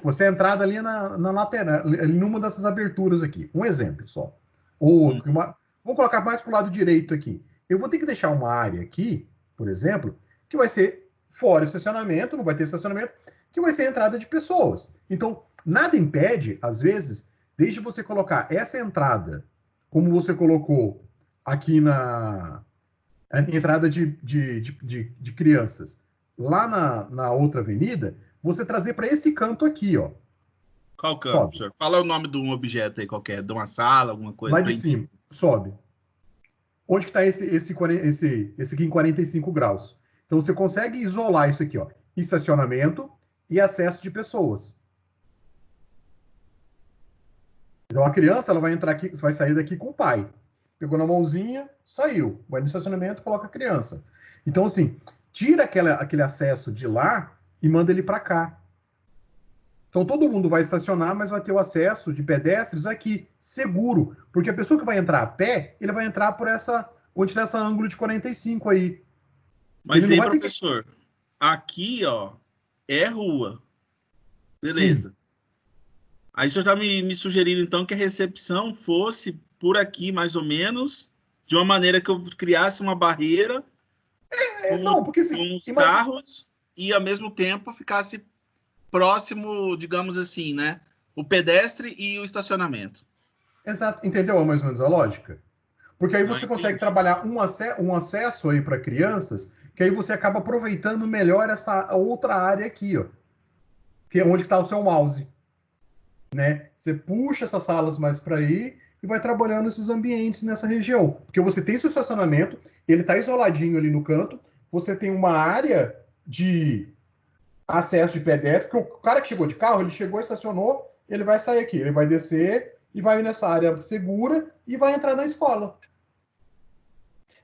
você a entrada ali na lateral, ali numa dessas aberturas aqui. Um exemplo só. Ou vou colocar mais para o lado direito aqui. Eu vou ter que deixar uma área aqui, por exemplo, que vai ser fora estacionamento, não vai ter estacionamento, que vai ser a entrada de pessoas. Então, nada impede, às vezes, desde você colocar essa entrada, como você colocou aqui na entrada de crianças, lá na outra avenida, você trazer para esse canto aqui, ó. Qual canto, professor? Fala o nome de um objeto aí qualquer, de uma sala, alguma coisa. Lá de cima, sobe. Onde que está esse aqui em 45 graus? Então, você consegue isolar isso aqui, ó. Estacionamento e acesso de pessoas. Então a criança ela vai entrar aqui, vai sair daqui com o pai. Pegou na mãozinha, saiu. Vai no estacionamento, coloca a criança. Então, assim, tira aquele acesso de lá e manda ele para cá. Então todo mundo vai estacionar, mas vai ter o acesso de pedestres aqui, seguro. Porque a pessoa que vai entrar a pé, ele vai entrar por onde tem essa ângulo de 45 aí. Mas aí, professor, aqui, ó, é rua. Beleza. Sim. Aí o senhor está me sugerindo, então, que a recepção fosse por aqui, mais ou menos, de uma maneira que eu criasse uma barreira com os carros e, ao mesmo tempo, ficasse próximo, digamos assim, né? O pedestre e o estacionamento. Exato. Entendeu mais ou menos a lógica? Porque aí você consegue trabalhar um acesso aí para crianças, que aí você acaba aproveitando melhor essa outra área aqui, ó. Que é onde está o seu mouse. Né? Você puxa essas salas mais para aí e vai trabalhando esses ambientes nessa região. Porque você tem seu estacionamento, ele está isoladinho ali no canto, você tem uma área de acesso de pedestre, porque o cara que chegou de carro, ele chegou, estacionou, ele vai sair aqui, ele vai descer e vai nessa área segura e vai entrar na escola.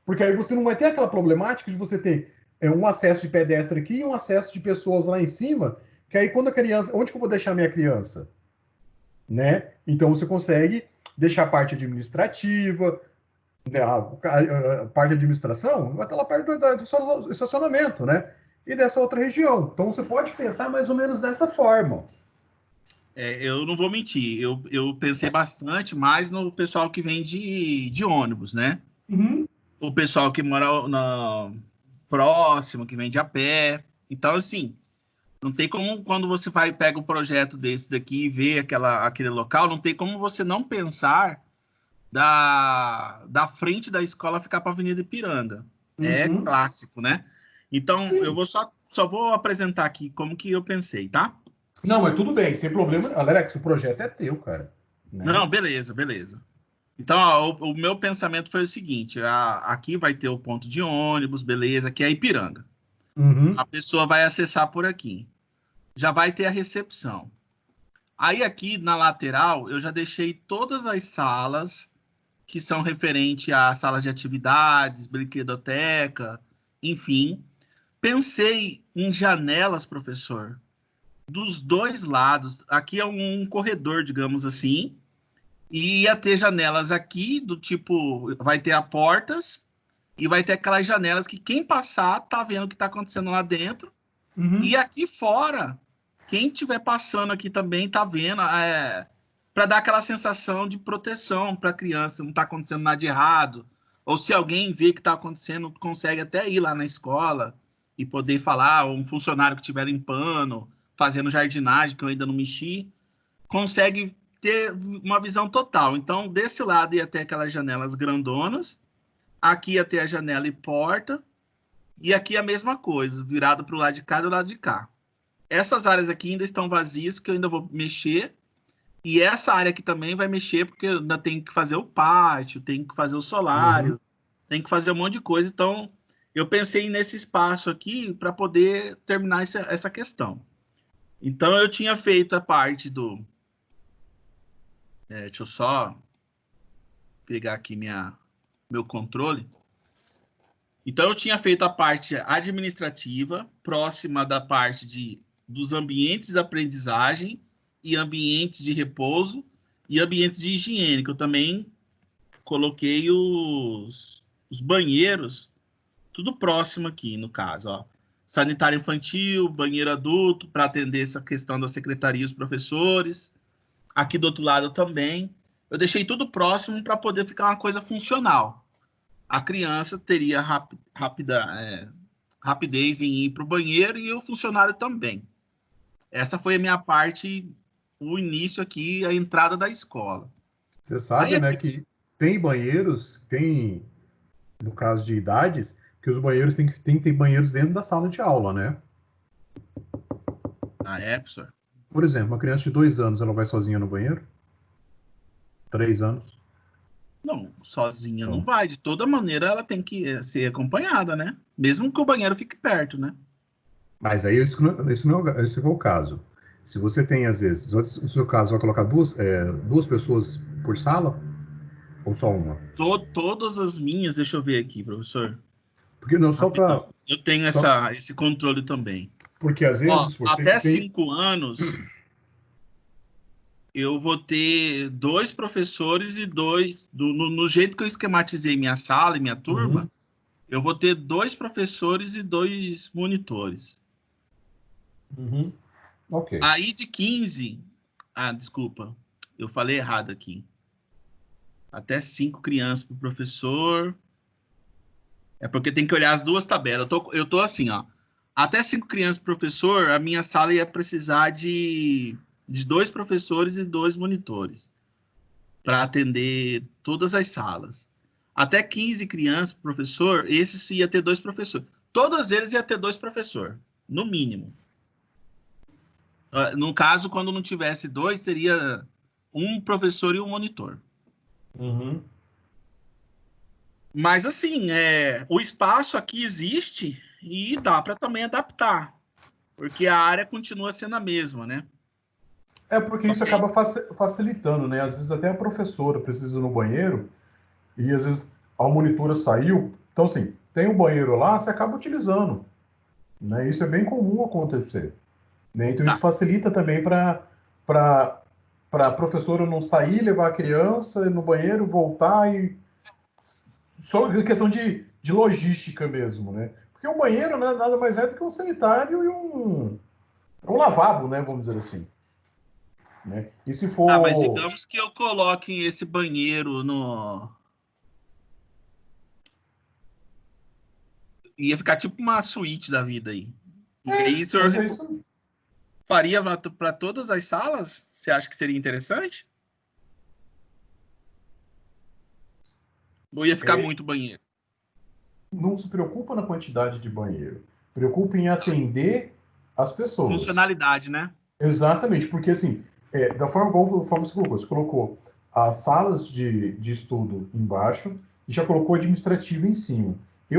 Porque aí você não vai ter aquela problemática de você ter um acesso de pedestre aqui e um acesso de pessoas lá em cima, que aí quando a criança... Onde que eu vou deixar a minha criança? Né? Então você consegue deixar a parte administrativa, né? a parte de administração vai estar lá perto do estacionamento, né? E dessa outra região. Então você pode pensar mais ou menos dessa forma. Eu não vou mentir, eu pensei bastante mais no pessoal que vem de ônibus, né? Uhum. O pessoal que mora próximo, que vem de a pé. Então, assim, não tem como, quando você pega um projeto desse daqui e vê aquele local, não tem como você não pensar da frente da escola ficar para a Avenida Ipiranga. Uhum. É clássico, né? Então, sim, eu só vou apresentar aqui como que eu pensei, tá? Não, mas tudo bem, sem problema. Alex, o projeto é teu, cara. Né? Não, beleza. Então, ó, o meu pensamento foi o seguinte, aqui vai ter o ponto de ônibus, beleza, que é a Ipiranga. Uhum. A pessoa vai acessar por aqui. Já vai ter a recepção. Aí aqui na lateral eu já deixei todas as salas que são referentes a salas de atividades, brinquedoteca, enfim. Pensei em janelas, professor, dos dois lados. Aqui é um corredor, digamos assim, e ia ter janelas aqui do tipo, vai ter as portas e vai ter aquelas janelas que quem passar tá vendo o que está acontecendo lá dentro. Uhum. E aqui fora, quem estiver passando aqui também está vendo, para dar aquela sensação de proteção para a criança, não está acontecendo nada de errado. Ou se alguém vê que está acontecendo, consegue até ir lá na escola e poder falar, ou um funcionário que estiver limpando, fazendo jardinagem, que eu ainda não mexi, consegue ter uma visão total. Então, desse lado ia ter aquelas janelas grandonas, aqui ia ter a janela e porta, e aqui a mesma coisa, virado para o lado de cá e do lado de cá. Essas áreas aqui ainda estão vazias, que eu ainda vou mexer. E essa área aqui também vai mexer, porque eu ainda tenho que fazer o pátio, tenho que fazer o solário, tenho que fazer um monte de coisa. Então, eu pensei nesse espaço aqui para poder terminar essa questão. Então, eu tinha feito a parte do... deixa eu só pegar aqui meu controle. Então, eu tinha feito a parte administrativa, próxima da parte dos ambientes de aprendizagem e ambientes de repouso e ambientes de higiene, que eu também coloquei os banheiros, tudo próximo aqui, no caso. Ó. Sanitário infantil, banheiro adulto, para atender essa questão da secretaria e os professores. Aqui do outro lado também. Eu deixei tudo próximo para poder ficar uma coisa funcional. A criança teria rapidez em ir para o banheiro e o funcionário também. Essa foi a minha parte, o início aqui, a entrada da escola. Você sabe, né, que tem banheiros, no caso de idades, que os banheiros tem que ter banheiros dentro da sala de aula, né? Ah, é, professor? Por exemplo, uma criança de 2 anos, ela vai sozinha no banheiro? 3 anos? Não, sozinha não vai. De toda maneira, ela tem que ser acompanhada, né? Mesmo que o banheiro fique perto, né? Mas aí esse não é o caso. Se você tem, às vezes, no seu caso, vai colocar duas pessoas por sala ou só uma? Todas as minhas, deixa eu ver aqui, professor. Porque não, só para... Rapidão. Eu tenho esse controle também. Porque às Ó, vezes... até 5 anos, eu vou ter 2 professores e 2... No jeito que eu esquematizei minha sala e minha turma, eu vou ter 2 professores e 2 monitores. Ok. Aí de 15... Ah, desculpa. Eu falei errado aqui. Até 5 crianças para o professor. É porque tem que olhar as duas tabelas. Eu tô assim, ó. Até 5 crianças para o professor, a minha sala ia precisar de 2 professores e 2 monitores para atender todas as salas. Até 15 crianças para o professor, esse ia ter 2 professores. Todos eles iam ter 2 professores, no mínimo. No caso, quando não tivesse 2, teria um professor e um monitor. Mas, assim, o espaço aqui existe e dá para também adaptar, porque a área continua sendo a mesma, né? Porque isso acaba facilitando, né? Às vezes até a professora precisa ir no banheiro e, às vezes, a monitora saiu. Então, assim, tem um banheiro lá, você acaba utilizando. Né? Isso é bem comum acontecer. Né? Então, isso facilita também para a professora não sair, levar a criança no banheiro, voltar e... Só questão de logística mesmo, né? Porque o banheiro, né, nada mais é do que um sanitário e um lavabo, né? Vamos dizer assim. Né? E se for... mas digamos que eu coloque esse banheiro no... Ia ficar tipo uma suíte da vida aí. E aí, senhor, isso... faria para todas as salas? Você acha que seria interessante? Ou ia ficar muito banheiro? Não se preocupa na quantidade de banheiro. Preocupa em atender as pessoas. Funcionalidade, né? Exatamente, porque assim, da forma como você colocou as salas de estudo embaixo e já colocou administrativo em cima.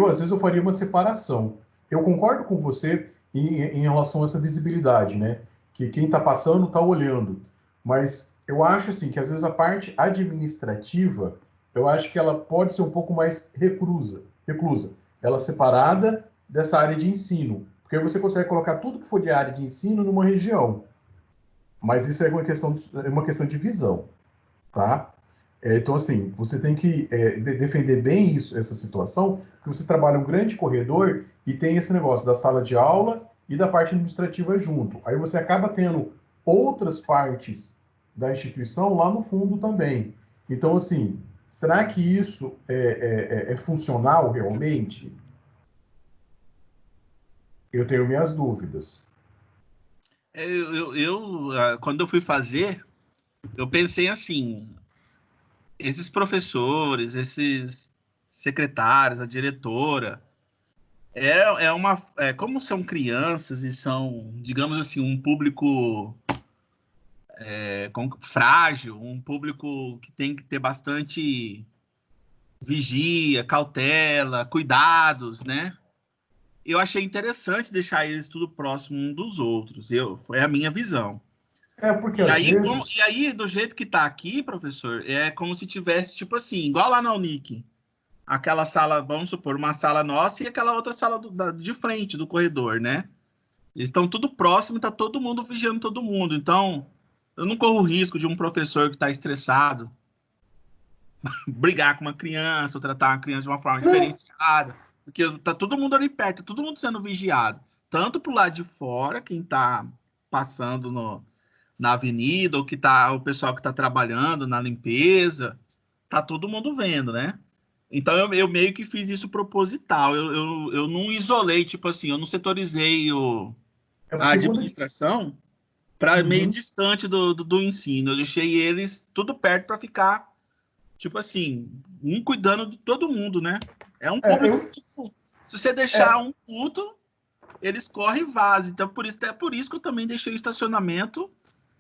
Às vezes, eu faria uma separação. Eu concordo com você em relação a essa visibilidade, né? Que quem está passando está olhando. Mas eu acho assim que às vezes a parte administrativa, eu acho que ela pode ser um pouco mais reclusa. Ela separada dessa área de ensino. Porque aí você consegue colocar tudo que for de área de ensino numa região. Mas isso é uma questão de visão, tá? Então, assim, você tem que defender bem essa situação, porque você trabalha um grande corredor e tem esse negócio da sala de aula e da parte administrativa junto. Aí você acaba tendo outras partes da instituição lá no fundo também. Então, assim, será que isso é funcional realmente? Eu tenho minhas dúvidas. Quando eu fui fazer, eu pensei assim, esses professores, esses secretários, a diretora, como são crianças e são, digamos assim, um público frágil, um público que tem que ter bastante vigia, cautela, cuidados, né? Eu achei interessante deixar eles tudo próximo um dos outros. Foi a minha visão. Porque às vezes... E aí, do jeito que tá aqui, professor, é como se tivesse, tipo assim, igual lá na Unic. Aquela sala, vamos supor, uma sala nossa e aquela outra sala de frente, do corredor, né? Eles estão tudo próximo e tá todo mundo vigiando todo mundo. Então, eu não corro o risco de um professor que está estressado brigar com uma criança ou tratar uma criança de uma forma diferenciada. Porque tá todo mundo ali perto, tá todo mundo sendo vigiado. Tanto pro lado de fora, quem tá passando na avenida, ou o pessoal que está trabalhando na limpeza, tá todo mundo vendo, né? Então eu meio que fiz isso proposital. Eu não isolei, tipo assim, eu não setorizei a administração para meio distante do ensino. Eu deixei eles tudo perto para ficar, tipo assim, um cuidando de todo mundo, né? É um público, tipo, se você deixar um puto, eles correm e vazam. Então, por isso que eu também deixei o estacionamento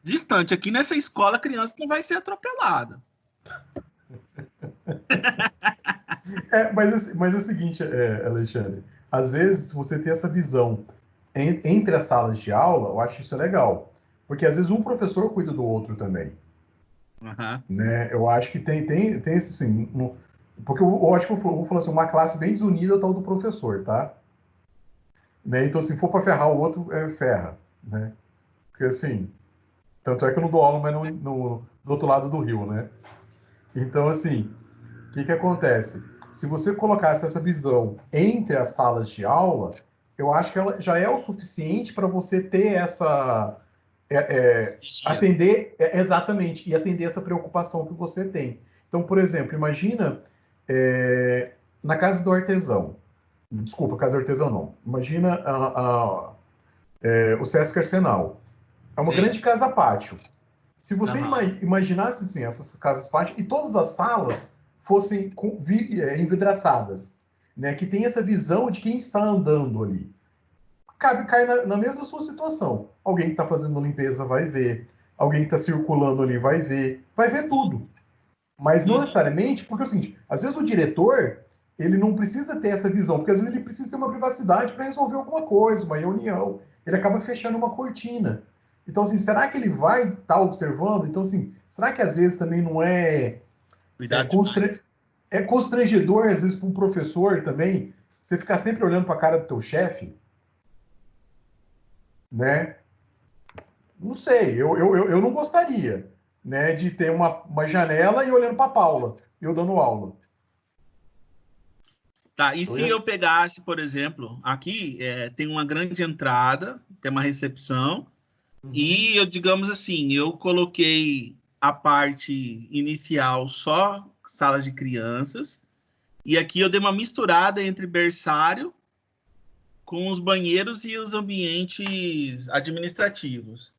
distante. Aqui nessa escola, a criança não vai ser atropelada. Mas é o seguinte, Alexandre, às vezes você tem essa visão entre as salas de aula, eu acho isso legal, Porque às vezes um professor cuida do outro também. Aham. Né? Eu acho que tem esse assim, porque eu acho que eu vou falar assim, uma classe bem desunida é o tal do professor, tá? Né? Então, se for para ferrar o outro, ferra, né? Porque assim, tanto é que eu não dou aula, mas do outro lado do rio, né? Então, assim, o que acontece? Se você colocasse essa visão entre as salas de aula, eu acho que ela já é o suficiente para você ter essa atender exatamente e atender essa preocupação que você tem. Então, por exemplo, imagina na casa do artesão. Desculpa, casa do artesão não. Imagina o Sesc Arsenal. É uma Sim. grande casa-pátio. Se você Aham. imaginasse assim, essas casas-pátio e todas as salas fossem envidraçadas, né, que tem essa visão de quem está andando ali. Cai na mesma sua situação. Alguém que está fazendo limpeza vai ver, alguém que está circulando ali vai ver tudo. Mas não necessariamente, porque é o seguinte, às vezes o diretor, ele não precisa ter essa visão, porque às vezes ele precisa ter uma privacidade para resolver alguma coisa, uma reunião. Ele acaba fechando uma cortina. Então, assim, será que ele vai estar observando? Então, assim, será que às vezes também não Cuidado demais. constrangedor, às vezes, para um professor também, você ficar sempre olhando para a cara do teu chefe? Né? Não sei, eu não gostaria, né, de ter uma janela e olhando para a Paula, eu dando aula. Tá, e se eu pegasse, por exemplo, aqui tem uma grande entrada, tem uma recepção, e eu, digamos assim, eu coloquei a parte inicial só salas de crianças, e aqui eu dei uma misturada entre berçário com os banheiros e os ambientes administrativos.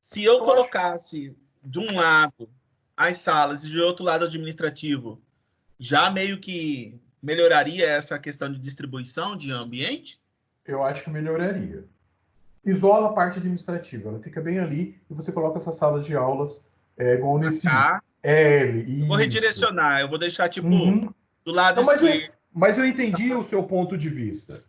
Se eu colocasse de um lado as salas e de outro lado administrativo, já meio que melhoraria essa questão de distribuição de ambiente? Eu acho que melhoraria. Isola a parte administrativa, ela fica bem ali e você coloca essas salas de aulas igual nesse Tá. L. Eu vou Isso. redirecionar, eu vou deixar tipo do lado Não, esquerdo. mas eu entendi o seu ponto de vista.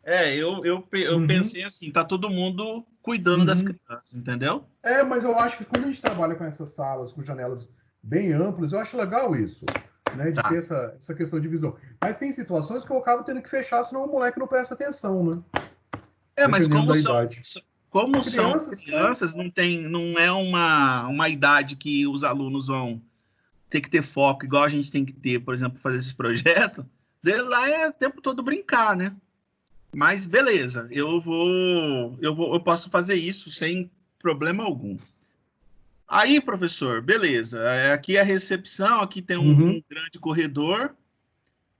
Eu pensei assim, tá todo mundo cuidando das crianças, entendeu? Mas eu acho que quando a gente trabalha com essas salas, com janelas bem amplas, eu acho legal isso, né? De ter essa questão de visão. Mas tem situações que eu acabo tendo que fechar, senão o moleque não presta atenção, né? Mas Dependendo como da são, idade. como são crianças, não é uma idade que os alunos vão ter que ter foco, igual a gente tem que ter, por exemplo, fazer esse projeto. Dele lá é o tempo todo brincar, né? Mas beleza, eu posso fazer isso sem problema algum. Aí, professor, beleza. Aqui é a recepção, aqui tem um grande corredor.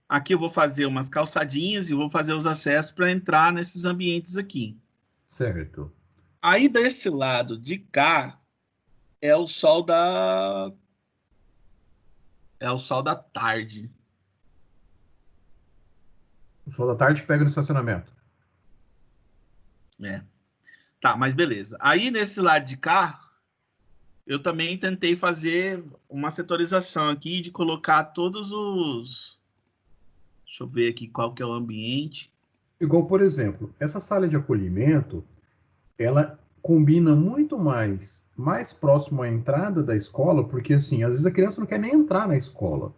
Aqui eu vou fazer umas calçadinhas e vou fazer os acessos para entrar nesses ambientes aqui. Certo. Aí, desse lado de cá, é o sol da tarde. O sol da tarde pega no estacionamento. Tá, mas beleza. Aí, nesse lado de cá, eu também tentei fazer uma setorização aqui de colocar todos os... Deixa eu ver aqui qual que é o ambiente. Igual, por exemplo, essa sala de acolhimento, ela combina muito mais próximo à entrada da escola, porque, assim, às vezes a criança não quer nem entrar na escola,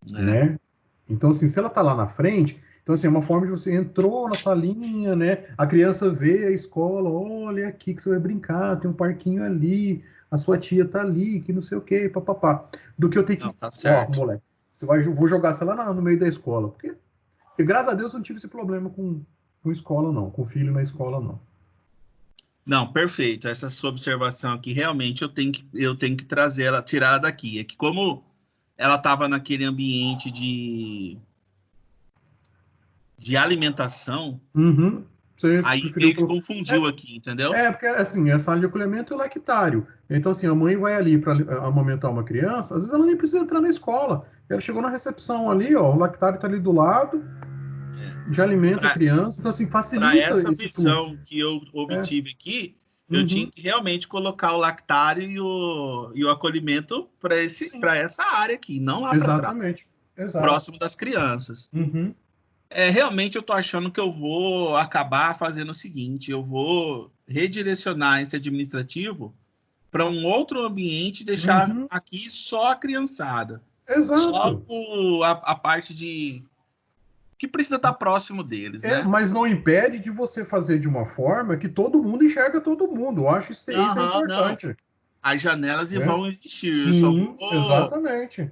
né? Então, assim, se ela tá lá na frente, então, assim, é uma forma de você entrou na salinha, né? A criança vê a escola, olha aqui que você vai brincar, tem um parquinho ali, a sua tia tá ali, que não sei o quê, papapá. Do que eu ter que, tá certo. moleque, vou jogar, sei lá, no meio da escola, porque graças a Deus eu não tive esse problema com escola, não, com filho na escola, não. Não, perfeito. Essa sua observação aqui, realmente, eu tenho que trazer ela, tirar ela daqui. É que como ela estava naquele ambiente de alimentação, Você aí preferiu meio que confundiu aqui, entendeu? Porque, assim, é sala de acolhimento e lactário. Então, assim, a mãe vai ali para amamentar uma criança, às vezes ela nem precisa entrar na escola. Ela chegou na recepção ali, ó, o lactário tá ali do lado, já alimenta a criança, então, assim, facilita Para essa esse fluxo. visão que eu obtive aqui, eu tinha que realmente colocar o lactário e o acolhimento para essa área aqui, não lá para trás, Exatamente. Exato. próximo das crianças. Realmente eu tô achando que eu vou acabar fazendo o seguinte, eu vou redirecionar esse administrativo para um outro ambiente e deixar aqui só a criançada. Só Exato. a parte de que precisa estar próximo deles, né? Mas não impede de você fazer de uma forma que todo mundo enxerga todo mundo. Eu acho isso é importante. Não. As janelas vão existir. Sim, exatamente.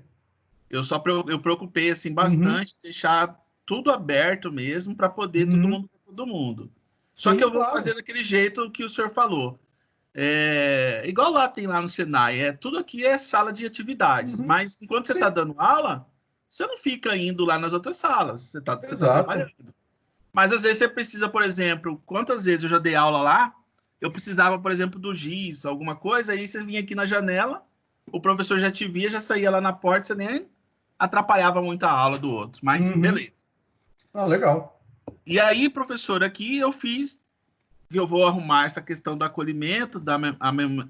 Eu preocupei assim bastante deixar tudo aberto mesmo para poder todo mundo. Só Sim, que eu vou claro. fazer daquele jeito que o senhor falou. Igual lá tem lá no Senai, tudo aqui é sala de atividades, mas enquanto você está dando aula, você não fica indo lá nas outras salas, você tá trabalhando. Mas às vezes você precisa, por exemplo, quantas vezes eu já dei aula lá, eu precisava, por exemplo, do giz, alguma coisa, aí você vinha aqui na janela, o professor já te via, já saía lá na porta, você nem atrapalhava muito a aula do outro, mas beleza. Legal. E aí, professor, aqui eu vou arrumar essa questão do acolhimento, da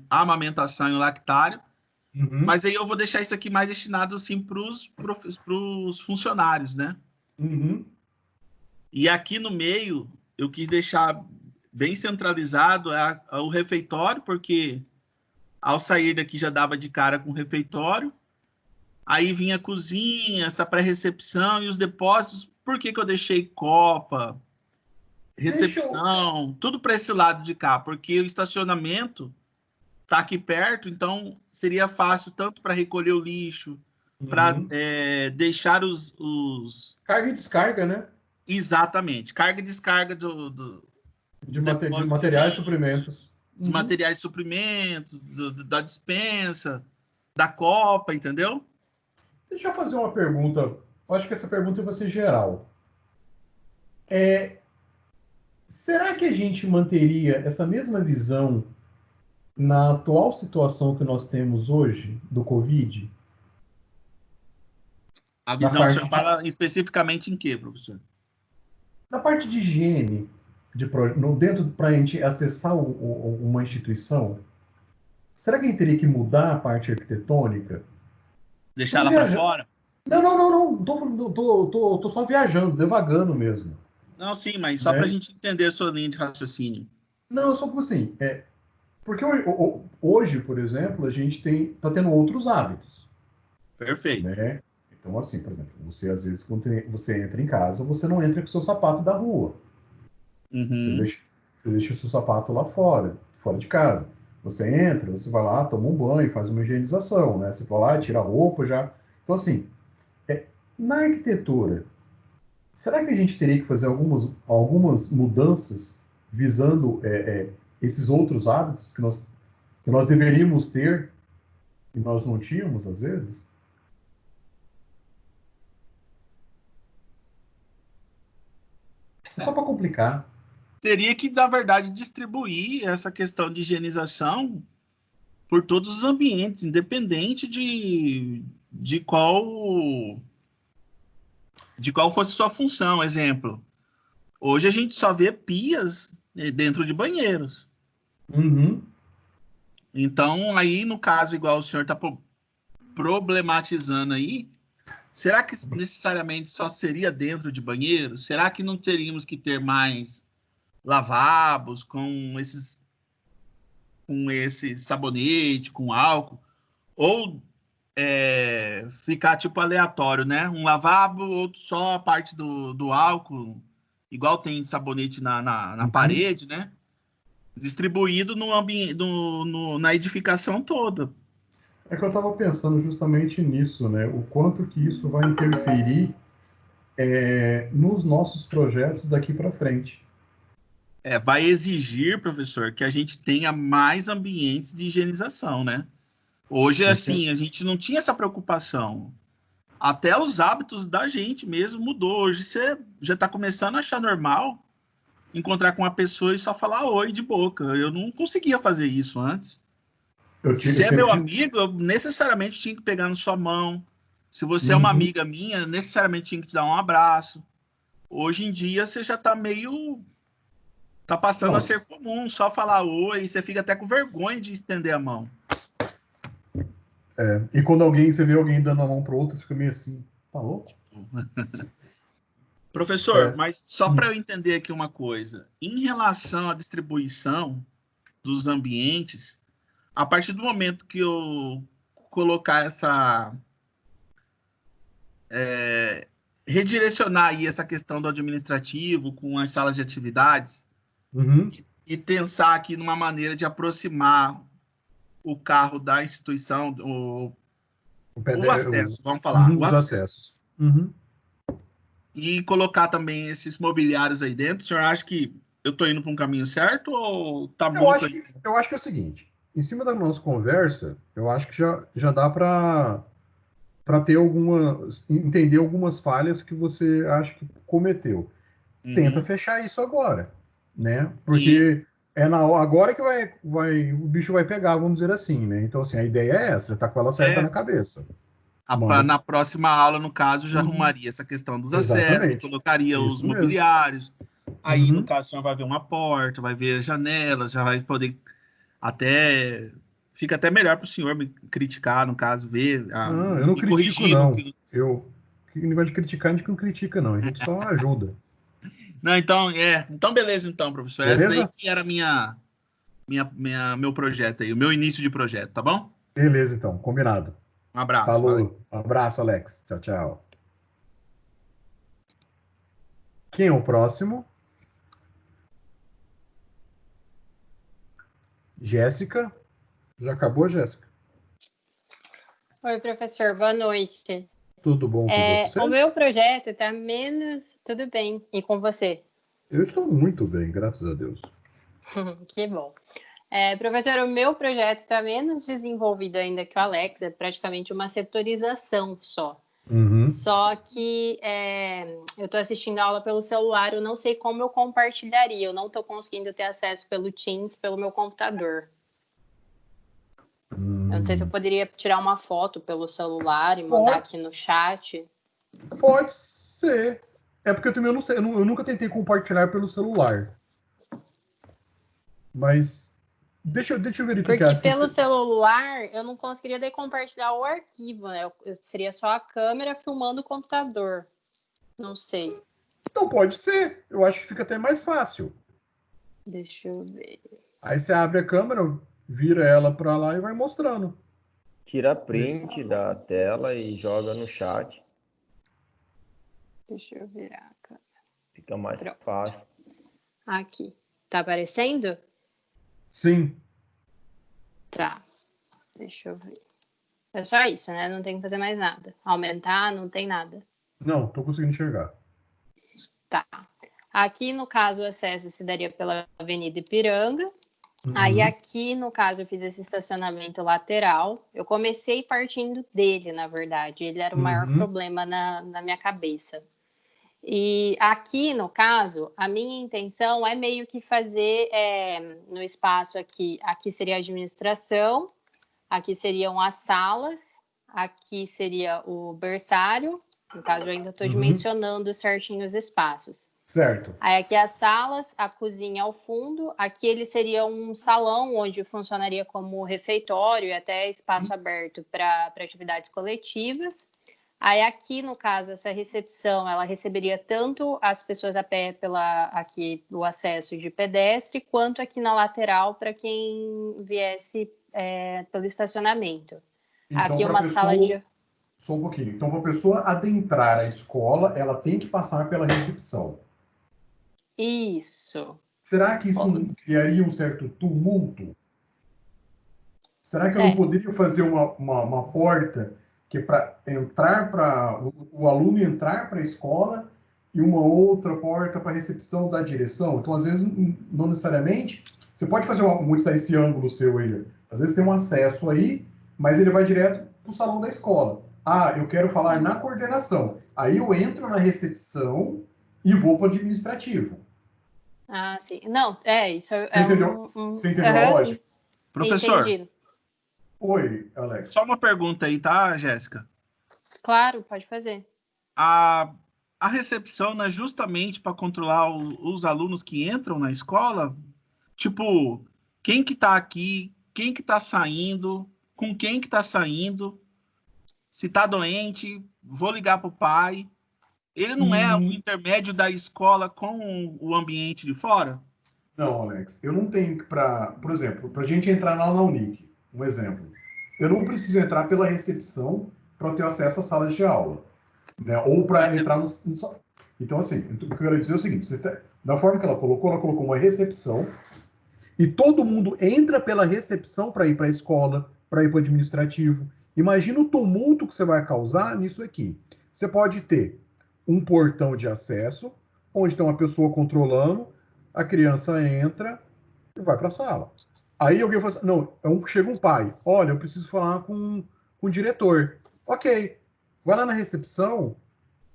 amamentação e lactário, mas aí eu vou deixar isso aqui mais destinado assim para os funcionários, né? E aqui no meio, eu quis deixar bem centralizado o refeitório, porque ao sair daqui já dava de cara com o refeitório, aí vinha a cozinha, essa pré-recepção e os depósitos. Por que eu deixei copa, recepção, tudo para esse lado de cá? Porque o estacionamento está aqui perto, então seria fácil tanto para recolher o lixo, para deixar os... Carga e descarga, né? Exatamente. Carga e descarga de materiais e suprimentos. Dos materiais e suprimentos, da dispensa, da copa, entendeu? Deixa eu fazer uma pergunta. Eu acho que essa pergunta vai ser geral. Será que a gente manteria essa mesma visão na atual situação que nós temos hoje do Covid? A visão que o senhor fala especificamente em quê, professor? Na parte de higiene, dentro para a gente acessar uma instituição, será que a gente teria que mudar a parte arquitetônica? Deixar ela para fora? Não. Tô só viajando, devagando mesmo. Não, sim, mas só para a gente entender a sua linha de raciocínio. Não, só assim, porque hoje, por exemplo, a gente está tendo outros hábitos. Perfeito. Né? Então, assim, por exemplo, você às vezes, quando você entra em casa, você não entra com o seu sapato da rua. Você deixa o seu sapato lá fora de casa. Você entra, você vai lá, toma um banho, faz uma higienização, né? Você vai lá, tira a roupa já. Então, assim, na arquitetura, será que a gente teria que fazer algumas mudanças visando esses outros hábitos que nós deveríamos ter e nós não tínhamos, às vezes? Só para complicar. Teria que, na verdade, distribuir essa questão de higienização por todos os ambientes, independente de qual fosse sua função. Exemplo, hoje a gente só vê pias dentro de banheiros. Então, aí, no caso, igual o senhor está problematizando aí, será que necessariamente só seria dentro de banheiros? Será que não teríamos que ter mais lavabos com esse sabonete, com álcool? Ou ficar tipo aleatório, né? Um lavabo, outro só a parte do álcool, igual tem sabonete na parede, né? Distribuído no ambiente, na edificação toda. É que eu estava pensando justamente nisso, né? O quanto que isso vai interferir nos nossos projetos daqui para frente. Vai exigir, professor, que a gente tenha mais ambientes de higienização, né? Hoje, assim, a gente não tinha essa preocupação. Até os hábitos da gente mesmo mudou. Hoje você já está começando a achar normal encontrar com uma pessoa e só falar oi de boca. Eu não conseguia fazer isso antes. Se você é meu amigo, eu necessariamente tinha que pegar na sua mão. Se você é uma amiga minha, necessariamente tinha que te dar um abraço. Hoje em dia, você já está meio... Tá passando a ser comum, só falar oi, você fica até com vergonha de estender a mão. E quando você vê alguém dando a mão para outro, você fica meio assim, tá louco? Professor, mas só para eu entender aqui uma coisa. Em relação à distribuição dos ambientes, a partir do momento que eu colocar redirecionar aí essa questão do administrativo com as salas de atividades e pensar aqui numa maneira de aproximar o carro da instituição, o acesso, vamos falar. Os acessos. E colocar também esses mobiliários aí dentro. O senhor acha que eu estou indo para um caminho certo ou tá muito... Eu acho que é o seguinte, em cima da nossa conversa, eu acho que já dá para ter entender algumas falhas que você acha que cometeu. Tenta fechar isso agora, né? Porque agora que o bicho vai pegar, vamos dizer assim, né? Então, assim, a ideia é essa, tá com ela certa na cabeça. Na próxima aula, no caso, já arrumaria essa questão dos acessos, colocaria os mobiliários. Aí, no caso, o senhor vai ver uma porta, vai ver as janelas, já vai poder fica até melhor para o senhor me criticar, no caso, ver. Eu não critico, não. Que negócio de criticar, a gente não critica, não. A gente só ajuda. Não, então beleza, então, professor. Beleza? Essa daí que era meu projeto aí, o meu início de projeto, tá bom? Beleza, então, combinado. Um abraço. Falou. Valeu. Abraço, Alex. Tchau, tchau. Quem é o próximo? Jéssica. Já acabou, Jéssica? Oi, professor. Boa noite. Tudo bom com você? O meu projeto está menos... Tudo bem. E com você? Eu estou muito bem, graças a Deus. Que bom. Professor, o meu projeto está menos desenvolvido ainda que o Alex. É praticamente uma setorização só. Só que eu estou assistindo a aula pelo celular. Eu não sei como eu compartilharia. Eu não estou conseguindo ter acesso pelo Teams, pelo meu computador. Eu não sei se eu poderia tirar uma foto pelo celular e mandar aqui no chat. Pode ser. É porque eu também não sei. Eu nunca tentei compartilhar pelo celular. Mas deixa eu verificar. Porque pelo celular eu não conseguiria compartilhar o arquivo, né? Seria só a câmera filmando o computador. Não sei. Então pode ser. Eu acho que fica até mais fácil. Deixa eu ver. Aí você abre a câmera, vira ela para lá e vai mostrando. Tira print da tela e joga no chat. Deixa eu virar a câmera. Fica mais fácil. Aqui. Tá aparecendo? Sim. Tá. Deixa eu ver. É só isso, né? Não tem que fazer mais nada. Aumentar, não tem nada. Não, tô conseguindo enxergar. Tá. Aqui, no caso, o acesso se daria pela Avenida Ipiranga. Aí, aqui, no caso, eu fiz esse estacionamento lateral. Eu comecei partindo dele, na verdade. Ele era o maior problema na minha cabeça. E aqui, no caso, a minha intenção é meio que fazer no espaço aqui seria a administração, aqui seriam as salas, aqui seria o berçário, no caso eu ainda estou dimensionando certinho os espaços. Certo. Aí aqui as salas, a cozinha ao fundo, aqui ele seria um salão onde funcionaria como refeitório e até espaço aberto para atividades coletivas. Aí aqui, no caso, essa recepção, ela receberia tanto as pessoas a pé aqui o acesso de pedestre, quanto aqui na lateral para quem viesse pelo estacionamento. Então, aqui uma sala de... Só um pouquinho. Então, para a pessoa adentrar a escola, ela tem que passar pela recepção. Isso. Será que isso criaria um certo tumulto? Será que eu não poderia fazer uma porta que para entrar o aluno entrar para a escola e uma outra porta para a recepção da direção? Então, às vezes, não necessariamente, você pode fazer muito esse ângulo seu aí. Às vezes tem um acesso aí, mas ele vai direto para o salão da escola. Ah, eu quero falar na coordenação. Aí eu entro na recepção e vou para o administrativo. Ah, sim. Não, isso Você entendeu? Você entendeu a lógica? Professor. Entendi. Oi, Alex. Só uma pergunta aí, tá, Jéssica? Claro, pode fazer. A recepção não é justamente para controlar os alunos que entram na escola? Tipo, quem que tá aqui, quem que tá saindo, com quem que tá saindo, se tá doente, vou ligar pro pai. ele não é o intermédio da escola com o ambiente de fora? Não, Alex, eu não tenho que, por exemplo, para a gente entrar lá na Unic, um exemplo, eu não preciso entrar pela recepção para ter acesso à sala de aula, né? Ou para entrar no. Então, assim, o que eu quero dizer é o seguinte: da forma que ela colocou uma recepção, e todo mundo entra pela recepção para ir para a escola, para ir para o administrativo. Imagina o tumulto que você vai causar nisso aqui. Você pode ter um portão de acesso, onde tem uma pessoa controlando, a criança entra e vai para a sala. Aí alguém fala assim, não, chega um pai, olha, eu preciso falar com o diretor. Ok, vai lá na recepção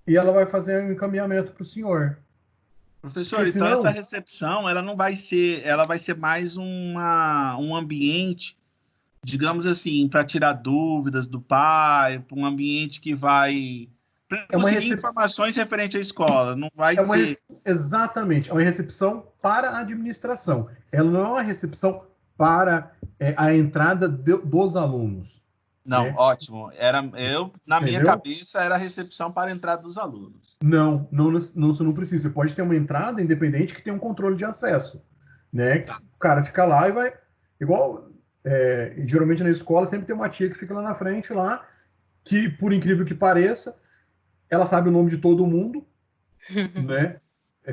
e ela vai fazer um encaminhamento para o senhor. Professor, Porque então senão, essa recepção, ela não vai ser, ela vai ser mais um ambiente, digamos assim, para tirar dúvidas do pai, um ambiente que vai conseguir informações referentes à escola, não vai ser... Exatamente, é uma recepção para a administração. Ela não é uma recepção para a entrada dos alunos. Não, né? ótimo. Na minha cabeça, era a recepção para a entrada dos alunos. Não, você não precisa. Você pode ter uma entrada independente que tenha um controle de acesso. Né? Tá. O cara fica lá e vai... Igual, geralmente na escola sempre tem uma tia que fica lá na frente, lá, que, por incrível que pareça, ela sabe o nome de todo mundo, né?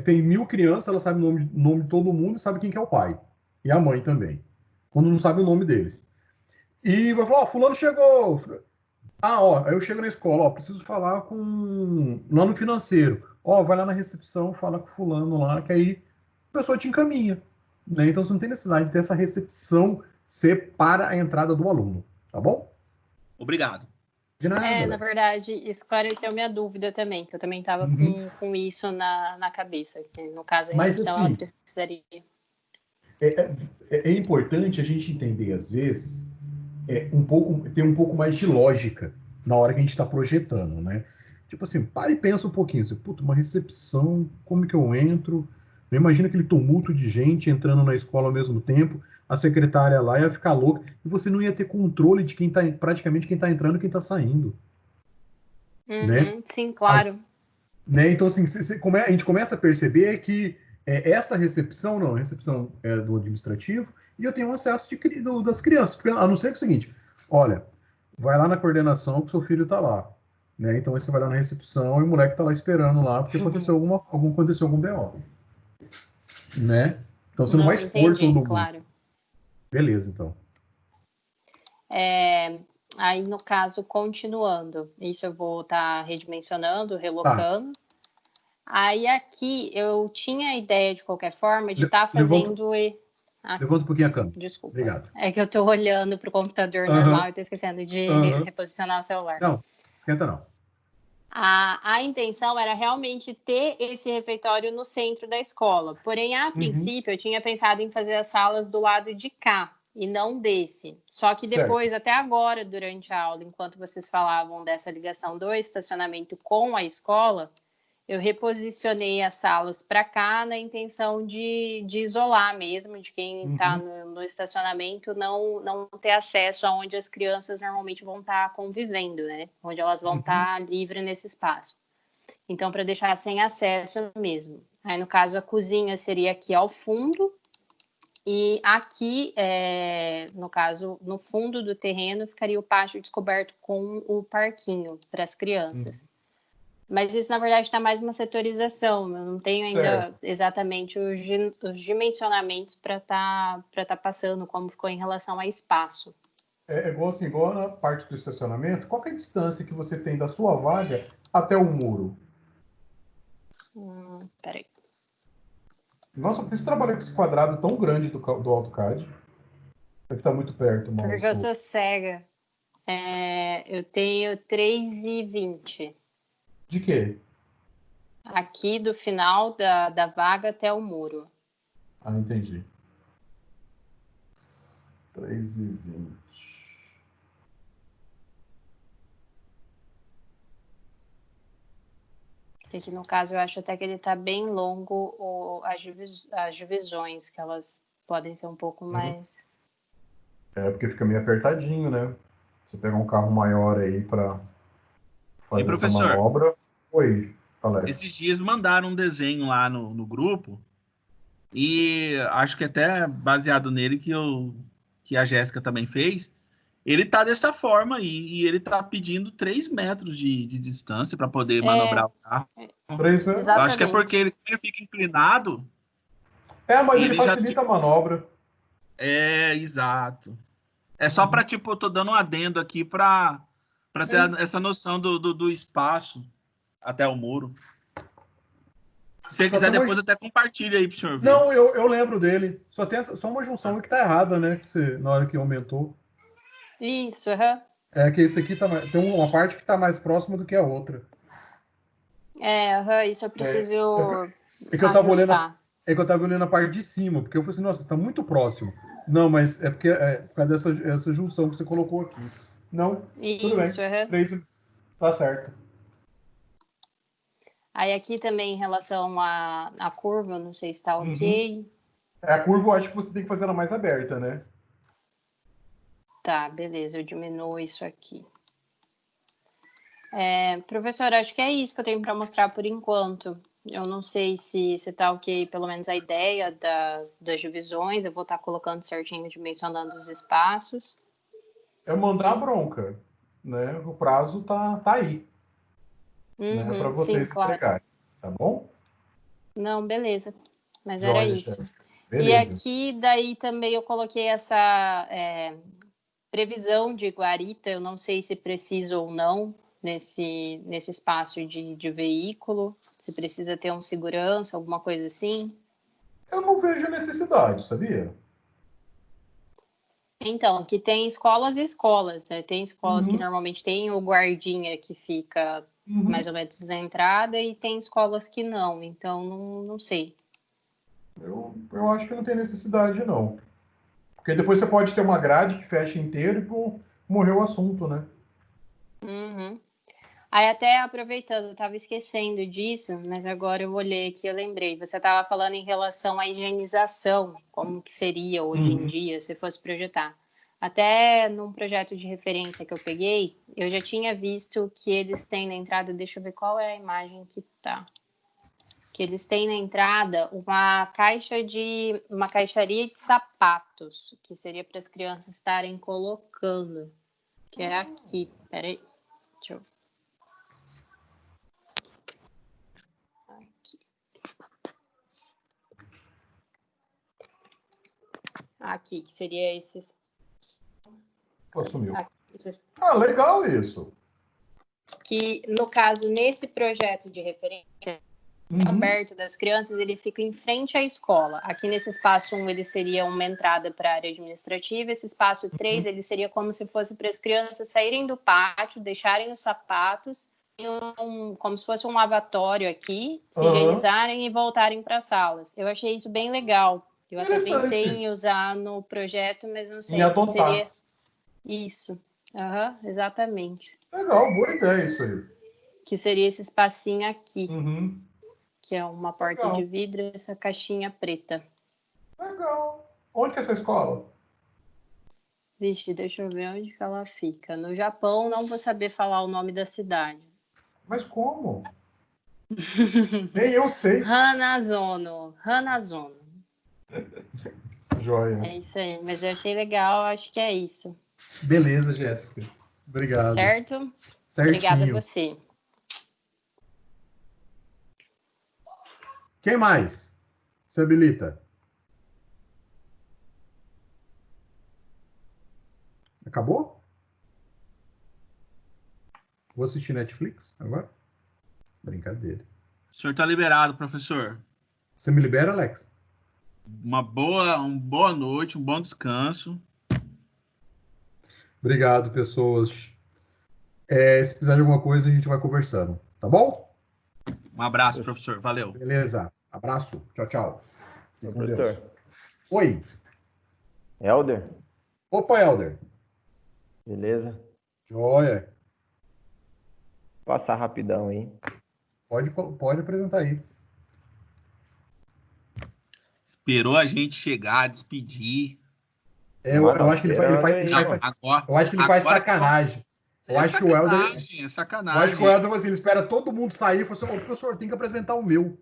Tem 1000 crianças, ela sabe o nome de todo mundo e sabe quem que é o pai. E a mãe também. Quando não sabe o nome deles. E vai falar, fulano chegou. Aí eu chego na escola, preciso falar com... Lá no financeiro. Vai lá na recepção, fala com fulano lá, que aí a pessoa te encaminha. Né? Então você não tem necessidade de ter essa recepção ser para a entrada do aluno. Tá bom? Obrigado. De nada. Na verdade, esclareceu minha dúvida também, que eu também estava com isso na cabeça. Que no caso, a recepção, ela precisaria... É importante a gente entender, às vezes, ter um pouco mais de lógica na hora que a gente está projetando, né? Tipo assim, para e pensa um pouquinho. Assim, puta, uma recepção, como que eu entro? Imagina aquele tumulto de gente entrando na escola ao mesmo tempo, a secretária lá ia ficar louca, e você não ia ter controle de praticamente quem está entrando e quem está saindo. Né? Sim, claro. Né? Então, assim, a gente começa a perceber que essa recepção, não, a recepção é do administrativo, e eu tenho acesso das crianças, porque, a não ser que é o seguinte, olha, vai lá na coordenação que o seu filho está lá. Né? Então, aí você vai lá na recepção e o moleque está lá esperando lá, porque aconteceu algum BO. Né? Então, você não vai expor todo mundo. Claro. Beleza, então. Aí, no caso, continuando, isso eu vou estar redimensionando, relocando. Aí, aqui, eu tinha a ideia, de qualquer forma, de estar fazendo... Levanta um pouquinho a câmera. Desculpa. Obrigado. É que eu estou olhando para o computador normal e estou esquecendo de reposicionar o celular. Não, esquenta não. A intenção era realmente ter esse refeitório no centro da escola. Porém, a princípio, eu tinha pensado em fazer as salas do lado de cá e não desse. Só que depois, até agora, durante a aula, enquanto vocês falavam dessa ligação do estacionamento com a escola, eu reposicionei as salas para cá na intenção de isolar mesmo, de quem está no estacionamento não ter acesso aonde as crianças normalmente vão estar convivendo, né? Onde elas vão estar livres nesse espaço. Então, para deixar sem acesso mesmo. Aí, no caso, a cozinha seria aqui ao fundo e aqui, no caso, no fundo do terreno, ficaria o pátio descoberto com o parquinho para as crianças. Mas isso, na verdade, está mais uma setorização. Eu não tenho ainda exatamente os dimensionamentos para tá passando como ficou em relação a espaço. Igual na parte do estacionamento, qual é a distância que você tem da sua vaga até o muro? Peraí. Nossa, por que você trabalha com esse quadrado tão grande do AutoCAD? É que está muito perto, mouse. Porque eu sou cega. Eu tenho 3,20. De quê? Aqui do final da vaga até o muro. Entendi. 3,20. Aqui no caso eu acho até que ele está bem longo as divisões, que elas podem ser um pouco mais... Porque fica meio apertadinho, né? Você pegar um carro maior aí para fazer essa manobra... Oi, Fala aí. Esses dias mandaram um desenho lá no grupo e acho que até baseado nele que a Jéssica também fez, ele tá dessa forma aí, e ele tá pedindo 3 metros de distância para poder manobrar o carro. 3 metros? Eu acho que é Exatamente. porque ele fica inclinado. Mas ele ele já facilita a manobra. Exato. É só para, tipo, eu tô dando um adendo aqui para ter essa noção do espaço até o muro. Se você quiser, depois eu até compartilho aí pro senhor ver. Não, eu lembro dele. Só tem só uma junção que tá errada, né? Na hora que aumentou. Isso, É que esse aqui tem uma parte que tá mais próxima do que a outra. isso eu preciso É que eu tava olhando, ajustar. a parte de cima, porque eu falei assim, nossa, está muito próximo. Não, mas é porque por causa dessa junção que você colocou aqui. Não, tudo Isso, bem. 3, tá certo. Aí aqui também em relação à curva, não sei se está ok. A curva eu acho que você tem que fazer ela mais aberta, né? Tá, beleza, eu diminuo isso aqui. Professor, acho que é isso que eu tenho para mostrar por enquanto. Eu não sei se está ok, pelo menos a ideia das divisões. Eu vou estar colocando certinho, dimensionando os espaços. É mandar a bronca, né? O prazo tá aí, né? Para vocês sim, claro. entregarem, tá bom? Não, beleza. Mas Joia, era isso. Jéssica. Beleza. E aqui, daí também eu coloquei essa previsão de guarita. Eu não sei se precisa ou não nesse espaço de veículo. Se precisa ter um segurança, alguma coisa assim. Eu não vejo necessidade, sabia? Então, aqui tem escolas e escolas, né? Tem escolas que normalmente tem o guardinha que fica mais ou menos na entrada e tem escolas que não. Então, não sei. Eu acho que não tem necessidade, não. Porque depois você pode ter uma grade que fecha inteiro e morreu o assunto, né? Aí até aproveitando, eu estava esquecendo disso, mas agora eu olhei aqui e eu lembrei. Você estava falando em relação à higienização, como que seria hoje em dia se fosse projetar. Até num projeto de referência que eu peguei, eu já tinha visto que eles têm na entrada, deixa eu ver qual é a imagem que tá. Que eles têm na entrada uma caixaria de sapatos, que seria para as crianças estarem colocando, que é aqui. Peraí, deixa eu... Aqui, que seria esses... Sumiu. Legal isso. Que, no caso, nesse projeto de referência, aberto das crianças, ele fica em frente à escola. Aqui nesse espaço 1, ele seria uma entrada para a área administrativa. Esse espaço 3, ele seria como se fosse para as crianças saírem do pátio, deixarem os sapatos, como se fosse um lavatório aqui, se higienizarem e voltarem para as salas. Eu achei isso bem legal. Eu até pensei em usar no projeto, mas não sei o que seria isso. Exatamente. Legal, boa ideia isso aí. Que seria esse espacinho aqui. Que é uma porta de vidro e essa caixinha preta. Legal. Onde que é essa escola? Vixe, deixa eu ver onde que ela fica. No Japão, não vou saber falar o nome da cidade. Mas como? Nem eu sei. Hanazono. Joia. É isso aí, mas eu achei legal, acho que é isso. Beleza, Jéssica. Obrigado. Certo? Certinho. Obrigada a você. Quem mais se habilita? Acabou? Vou assistir Netflix agora? Brincadeira. O senhor está liberado, professor. Você me libera, Alex? Uma boa noite, um bom descanso. Obrigado, pessoas. Se precisar de alguma coisa, a gente vai conversando. Tá bom? Um abraço, professor. Valeu. Beleza. Abraço. Tchau, tchau. Professor. Oi. Helder? Opa, Helder. Beleza? Joia. Passar rapidão aí. Pode apresentar aí. Esperou a gente chegar, despedir. Eu acho que ele faz Agora, eu acho que ele faz sacanagem. Eu acho que o Helder. É Eu sacanagem. acho que o Helder, assim, ele espera todo mundo sair e fala assim: ô, professor, tem que apresentar o meu.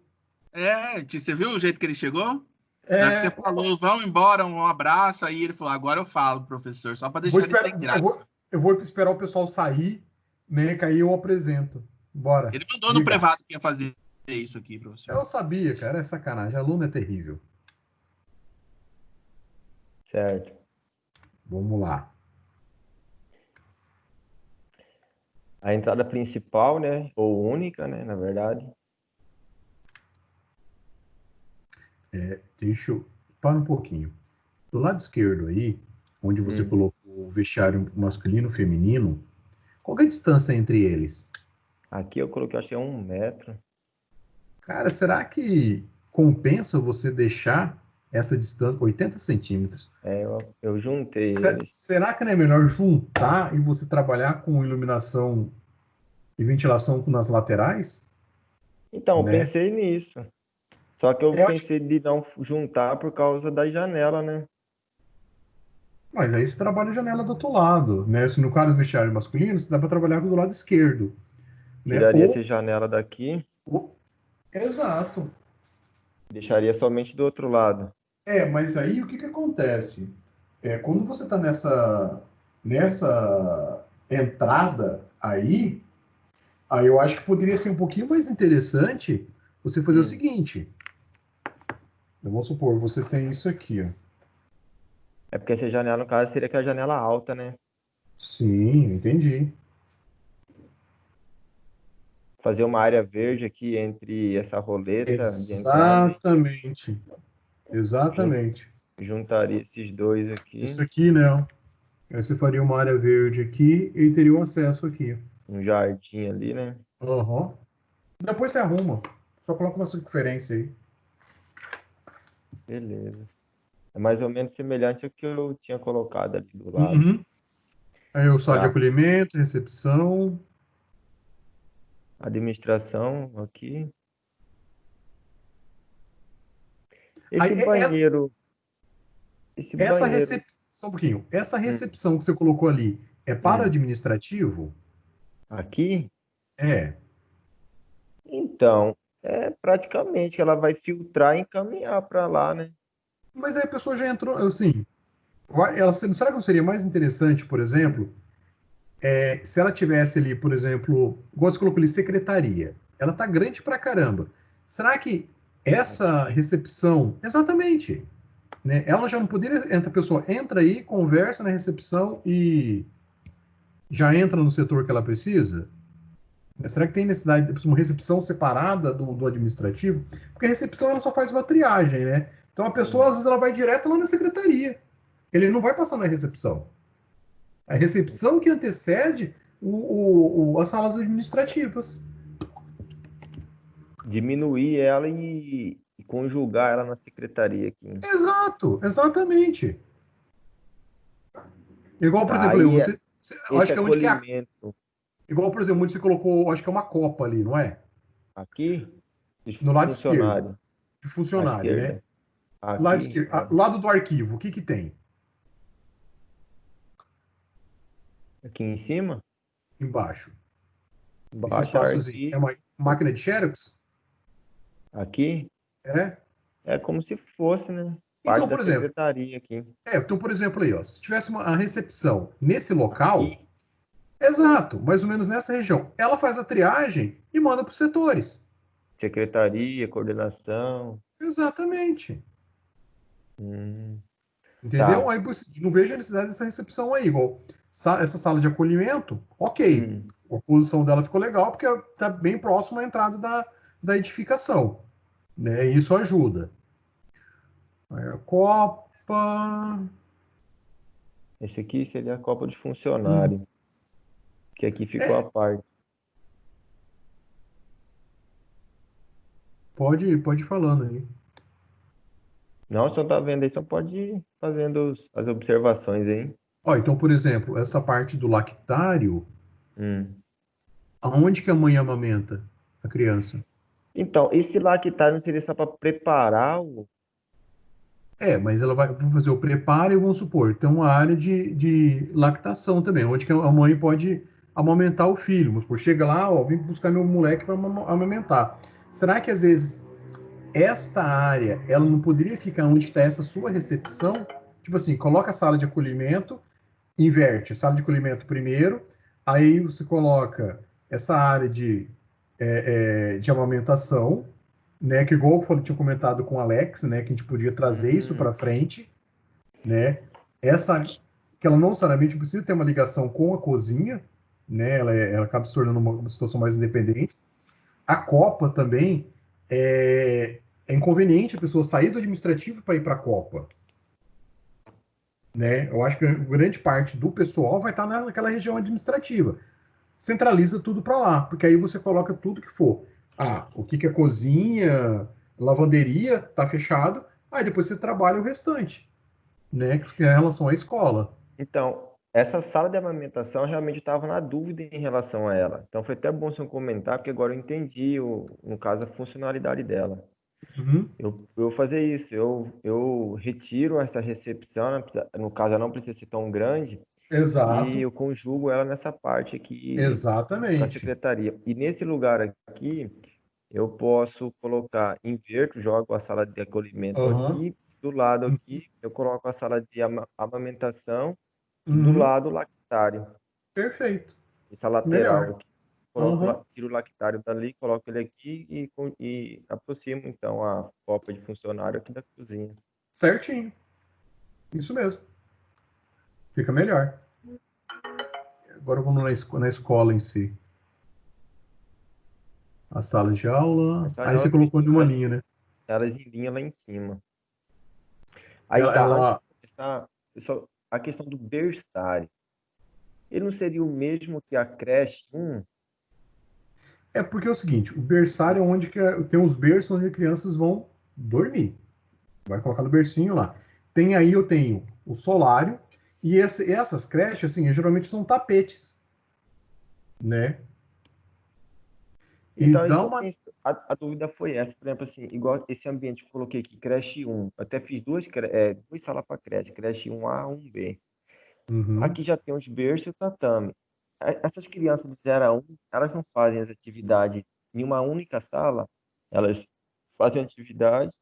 Você viu o jeito que ele chegou? É, Na hora que você falou, vão embora, um abraço, aí ele falou, agora eu falo, professor, só para deixar ele sem graça. Eu vou esperar o pessoal sair, né? Que aí eu apresento. Bora. Ele mandou no privado que ia fazer isso aqui, professor. Eu sabia, cara, é sacanagem. Aluno é terrível. Certo. Vamos lá. A entrada principal, né? Ou única, né? Na verdade. Deixa eu... Para um pouquinho. Do lado esquerdo aí, onde você colocou o vestiário masculino e feminino, qual é a distância entre eles? Aqui eu coloquei, acho que é 1 metro. Cara, será que compensa você deixar essa distância, 80 centímetros? Eu juntei eles. Será que não é melhor juntar e você trabalhar com iluminação e ventilação nas laterais? Então, eu né? pensei nisso. Só que eu pensei de não juntar por causa da janela, né? Mas aí você trabalha a janela do outro lado, né? Se no caso do vestiário masculino, você dá para trabalhar do lado esquerdo. Tiraria essa janela daqui. Exato. Deixaria somente do outro lado. Mas aí o que acontece? Quando você está nessa entrada aí eu acho que poderia ser um pouquinho mais interessante você fazer o seguinte. Vamos supor, você tem isso aqui, ó. É porque essa janela, no caso, seria aquela janela alta, né? Sim, entendi. Fazer uma área verde aqui entre essa roleta de entrada. Exatamente. Juntaria esses dois aqui. Isso aqui, né? Aí você faria uma área verde aqui e teria o acesso aqui. Um jardim ali, né? Uhum. Depois você arruma. Só coloca uma circunferência aí. Beleza. É mais ou menos semelhante ao que eu tinha colocado ali do lado. Uhum. Aí o sala de acolhimento, recepção. Administração aqui. Esse banheiro. Só um pouquinho. Essa recepção que você colocou ali é para administrativo? Aqui? É. Então, praticamente ela vai filtrar e encaminhar para lá, né? Mas aí a pessoa já entrou, assim, será que não seria mais interessante, por exemplo, se ela tivesse ali, por exemplo, igual você colocou ali, secretaria, ela tá grande pra caramba. Será que essa recepção, exatamente, né? Ela já não poderia, a pessoa entra aí, conversa na recepção e já entra no setor que ela precisa? Será que tem necessidade de uma recepção separada do administrativo? Porque a recepção ela só faz uma triagem, né? Então a pessoa, às vezes, ela vai direto lá na secretaria. Ele não vai passar na recepção. A recepção que antecede as salas administrativas. Diminuir ela e conjugar ela na secretaria aqui. Exato, exatamente. Igual, por exemplo, você acho que é onde que é. Igual, por exemplo, onde você colocou, acho que é uma copa ali, não é? Aqui? No lado esquerdo. De funcionário, né? Aqui, lado esquerdo. Lado do arquivo, o que tem? Aqui em cima? Embaixo. Esse espaçozinho. É uma máquina de Xerox? Aqui? É como se fosse, né? Então, por exemplo, secretaria aqui. Então, por exemplo, aí, ó, se tivesse uma recepção nesse local, exato, mais ou menos nessa região, ela faz a triagem e manda para os setores. Secretaria, coordenação. Exatamente. Tá. Entendeu? Aí não vejo a necessidade dessa recepção aí, igual essa sala de acolhimento, ok. A posição dela ficou legal porque está bem próximo à entrada da edificação. Né? E isso ajuda. Aí a copa. Esse aqui seria a copa de funcionário. Que aqui ficou a parte. Pode ir falando aí. Não, só tá vendo aí, só pode ir fazendo as observações aí. Então, por exemplo, essa parte do lactário, aonde que a mãe amamenta a criança? Então, esse lactário não seria só para preparar o... Mas ela vai fazer o preparo e vamos supor, tem uma área de lactação também, onde que a mãe pode amamentar o filho. Vamos supor, chega lá, ó, vim buscar meu moleque para amamentar. Será que às vezes esta área, ela não poderia ficar onde está essa sua recepção? Tipo assim, coloca a sala de acolhimento, inverte, sala de acolhimento primeiro, aí você coloca essa área de amamentação, né, que igual eu tinha comentado com o Alex, né, que a gente podia trazer isso para frente, né, essa, que ela não necessariamente precisa ter uma ligação com a cozinha, né, ela acaba se tornando uma situação mais independente. A Copa também é inconveniente a pessoa sair do administrativo para ir para a Copa, né? Eu acho que grande parte do pessoal vai estar naquela região administrativa. Centraliza tudo para lá, porque aí você coloca tudo que for. O que é cozinha, lavanderia, tá fechado. Aí depois você trabalha o restante, né? Que é em relação à escola. Então, essa sala de amamentação, realmente estava na dúvida em relação a ela. Então, foi até bom você comentar, porque agora eu entendi, no caso, a funcionalidade dela. Uhum. Eu vou fazer isso, eu retiro essa recepção, no caso, ela não precisa ser tão grande, Exato. e eu conjugo ela nessa parte aqui da Exatamente. secretaria. E nesse lugar aqui, eu posso colocar, inverto, jogo a sala de acolhimento Uhum. aqui, do lado aqui, eu coloco a sala de amamentação, e do Uhum. lado o lactário. Perfeito. Essa lateral Melhor. aqui. Coloco, Uhum. tiro o lactário dali, coloco ele aqui e aproximo, então, a copa de funcionário aqui da cozinha. Certinho. Isso mesmo. Fica melhor. Agora vamos na escola em si. A sala de aula. Essa Aí você aula colocou em uma linha, né? elas em linha lá em cima. Aí tá, Ela... antes de começar, a questão do berçário. Ele não seria o mesmo que a creche 1? É porque é o seguinte, o berçário é onde tem os berços onde as crianças vão dormir. Vai colocar no bercinho lá. Eu tenho o solário, e essas creches, assim, geralmente são tapetes, né? E Então, isso dá que eu uma... penso, a dúvida foi essa, por exemplo, assim, igual esse ambiente que eu coloquei aqui, creche 1, eu até fiz duas salas para creche 1A, 1B. Uhum. Aqui já tem os berços e o tatame. Essas crianças de 0 a 1, elas não fazem as atividades em uma única sala, elas fazem atividades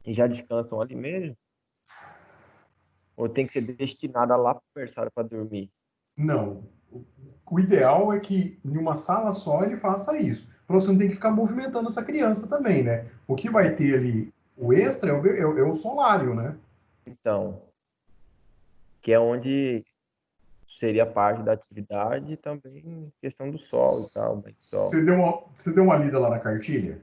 e já descansam ali mesmo? Ou tem que ser destinada lá para o berçário para dormir? Não. O ideal é que em uma sala só ele faça isso. Para você não ter que ficar movimentando essa criança também, né? O que vai ter ali, o extra é o solário, né? Então, que é onde seria parte da atividade e também questão do sol e tal, banho de sol. Você deu uma lida lá na cartilha?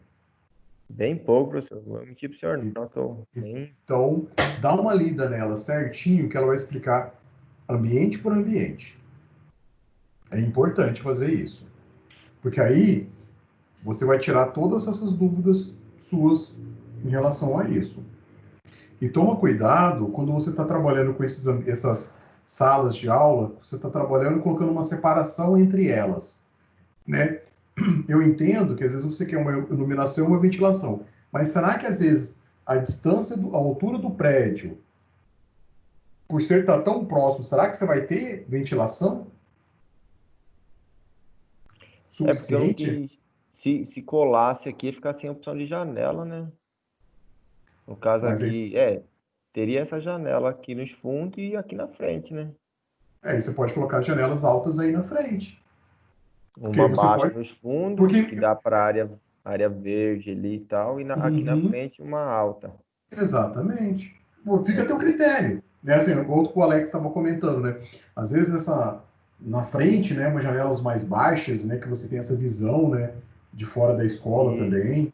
Bem pouco, professor. Vou mentir para o senhor, não, que eu nem... Então, dá uma lida nela certinho, que ela vai explicar ambiente por ambiente. É importante fazer isso. Porque aí você vai tirar todas essas dúvidas suas em relação a isso. E toma cuidado quando você está trabalhando com essas salas de aula, você está trabalhando colocando uma separação entre elas, né? Eu entendo que às vezes você quer uma iluminação e uma ventilação, mas será que às vezes a distância, a altura do prédio, por ser tão próximo, será que você vai ter ventilação É porque eu não suficiente? quis... Se colasse aqui, ia ficar sem opção de janela, né? No caso Mas aqui, teria essa janela aqui nos fundos e aqui na frente, né? aí você pode colocar janelas altas aí na frente. Porque aí Uma você baixa pode. nos fundos, Porque. que dá para área verde ali e tal, e aqui na Uhum, frente uma alta. exatamente. Pô, fica a teu É, critério. Né? Assim, outro que o Alex estava comentando, né? Às vezes na frente, né, umas janelas mais baixas, né, que você tem essa visão, né, de fora da escola isso. também.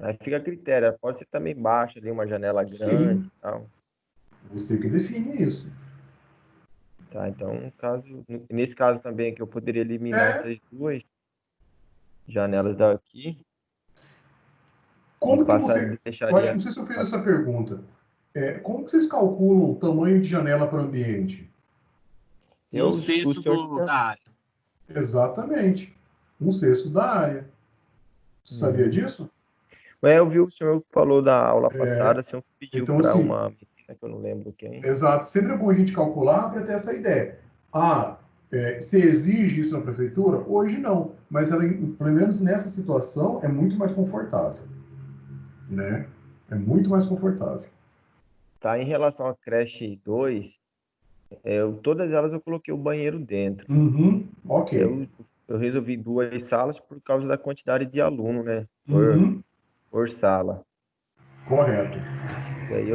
Aí fica a critério. Pode ser também baixa ali, uma janela grande Sim, e tal. você que define isso. Tá, então, nesse caso também, que eu poderia eliminar É, essas duas janelas daqui e como que você. Eu acho que deixaria. não sei se eu fiz essa pergunta. Como que vocês calculam o tamanho de janela para o ambiente? Um O sexto senhor da área. Exatamente. Um sexto da área. Você sabia Uhum. disso? Eu vi o senhor que falou da aula passada, É, o senhor pediu então, para assim, uma menina que eu não lembro quem. exato. Sempre é bom a gente calcular para ter essa ideia. Se exige isso na prefeitura? Hoje não, mas ela, pelo menos nessa situação, é muito mais confortável, né? É muito mais confortável. Tá, em relação à creche 2, todas elas eu coloquei o banheiro dentro. Uhum, ok. Eu resolvi 2 salas por causa da quantidade de aluno, né? Uhum, Por sala. correto. E aí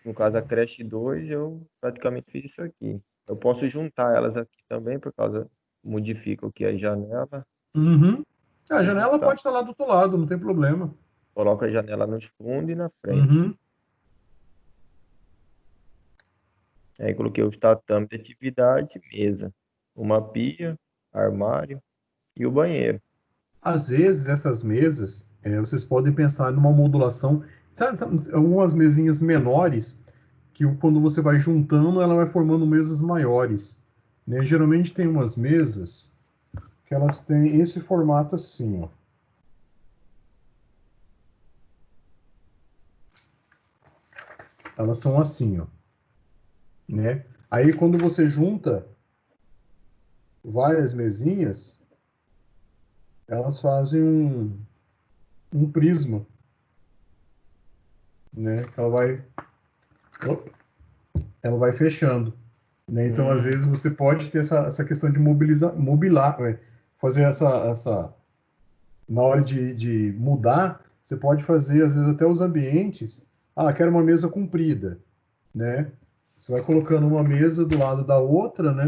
no caso a creche 2, eu praticamente fiz isso aqui. Eu posso juntar elas aqui também, por causa, modifica aqui a janela Uhum. A e janela juntar. pode estar lá do outro lado, não tem problema. Coloco a janela nos fundos e na frente. Uhum. Aí coloquei os tatames de atividade, mesa, uma pia, armário e o banheiro. Às vezes, essas mesas, vocês podem pensar numa modulação. Sabe, algumas mesinhas menores, que quando você vai juntando, ela vai formando mesas maiores. Né? Geralmente tem umas mesas que elas têm esse formato assim, ó. Elas são assim, ó. Né? Aí quando você junta várias mesinhas, elas fazem um prisma, né? Opa, ela vai fechando. Né? Então, às vezes, você pode ter essa questão de mobilar, fazer na hora de mudar, você pode fazer, às vezes, até os ambientes. Quero uma mesa comprida, né? Você vai colocando uma mesa do lado da outra, né?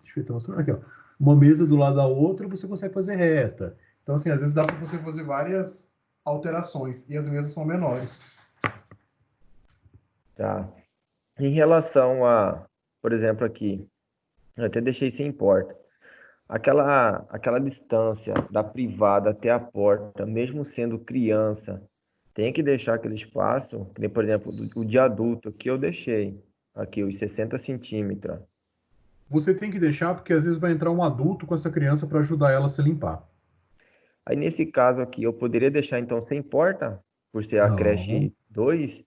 Deixa eu estar mostrando aqui, ó. Uma mesa do lado da outra, você consegue fazer reta. Então, assim, às vezes dá para você fazer várias alterações e as mesas são menores. Tá. Em relação por exemplo, aqui, eu até deixei sem porta. Aquela distância da privada até a porta, mesmo sendo criança, tem que deixar aquele espaço, que nem, por exemplo, o de adulto, aqui eu deixei, aqui os 60 centímetros. Você tem que deixar, porque às vezes vai entrar um adulto com essa criança para ajudar ela a se limpar. Aí, nesse caso aqui, eu poderia deixar, então, sem porta, por ser a Não. creche 2,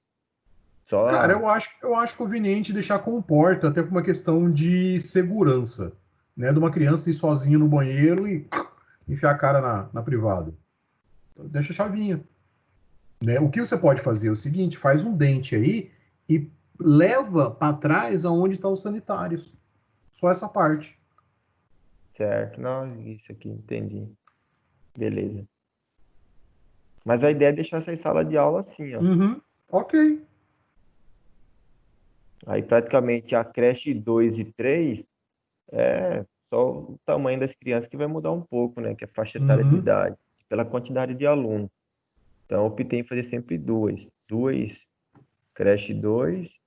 Cara, só... eu acho conveniente deixar com porta, até por uma questão de segurança, né? De uma criança ir sozinha no banheiro e enfiar a cara na privada. Então, deixa a chavinha, né? O que você pode fazer é o seguinte, faz um dente aí e leva para trás aonde estão os sanitários. Só essa parte. Certo, não, isso aqui, entendi. Beleza. Mas a ideia é deixar essa sala de aula assim, ó. Uhum. Ok. Aí praticamente a creche 2 e 3 é só o tamanho das crianças que vai mudar um pouco, né? Que é a faixa etária de Uhum. idade, pela quantidade de alunos. Então eu optei em fazer sempre duas. Duas creche 2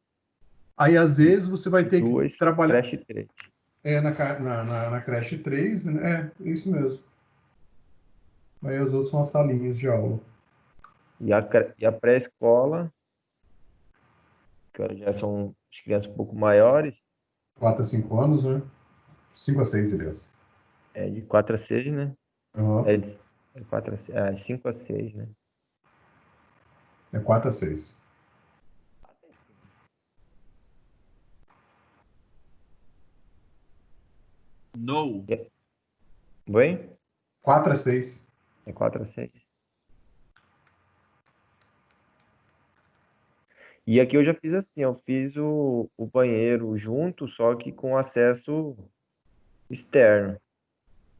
Aí, às e vezes, você vai ter que duas trabalhar creche 3. na creche 3, né? É isso mesmo. Aí os outros são as salinhas de aula. E a pré-escola, que já são as crianças um pouco maiores, 4 a 5 anos, né? 5 a 6, aliás. é de 4 a 6, né? Uhum. É 4 a 6, 5 a 6, né? É 4 a 6. No. Oi? 4 a 6. É 4 a 6. E aqui eu já fiz assim, eu fiz o banheiro junto, só que com acesso externo.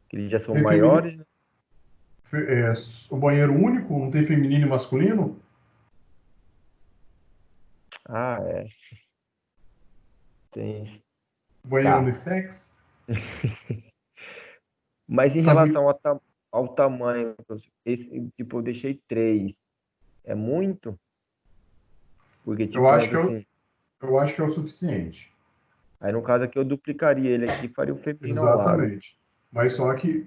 Que eles já são Tem feminino, maiores, né? o banheiro único, não tem feminino e masculino? Ah, é. Tem. Banheiro Tá. unissex? Mas em Sabe, relação ao tamanho, esse, tipo, eu deixei 3. É muito? Porque, eu tipo, por acho que exemplo, eu, assim, eu acho que é o suficiente. aí no caso aqui eu duplicaria ele aqui e faria o feminino ao lado. Exatamente. Mas só que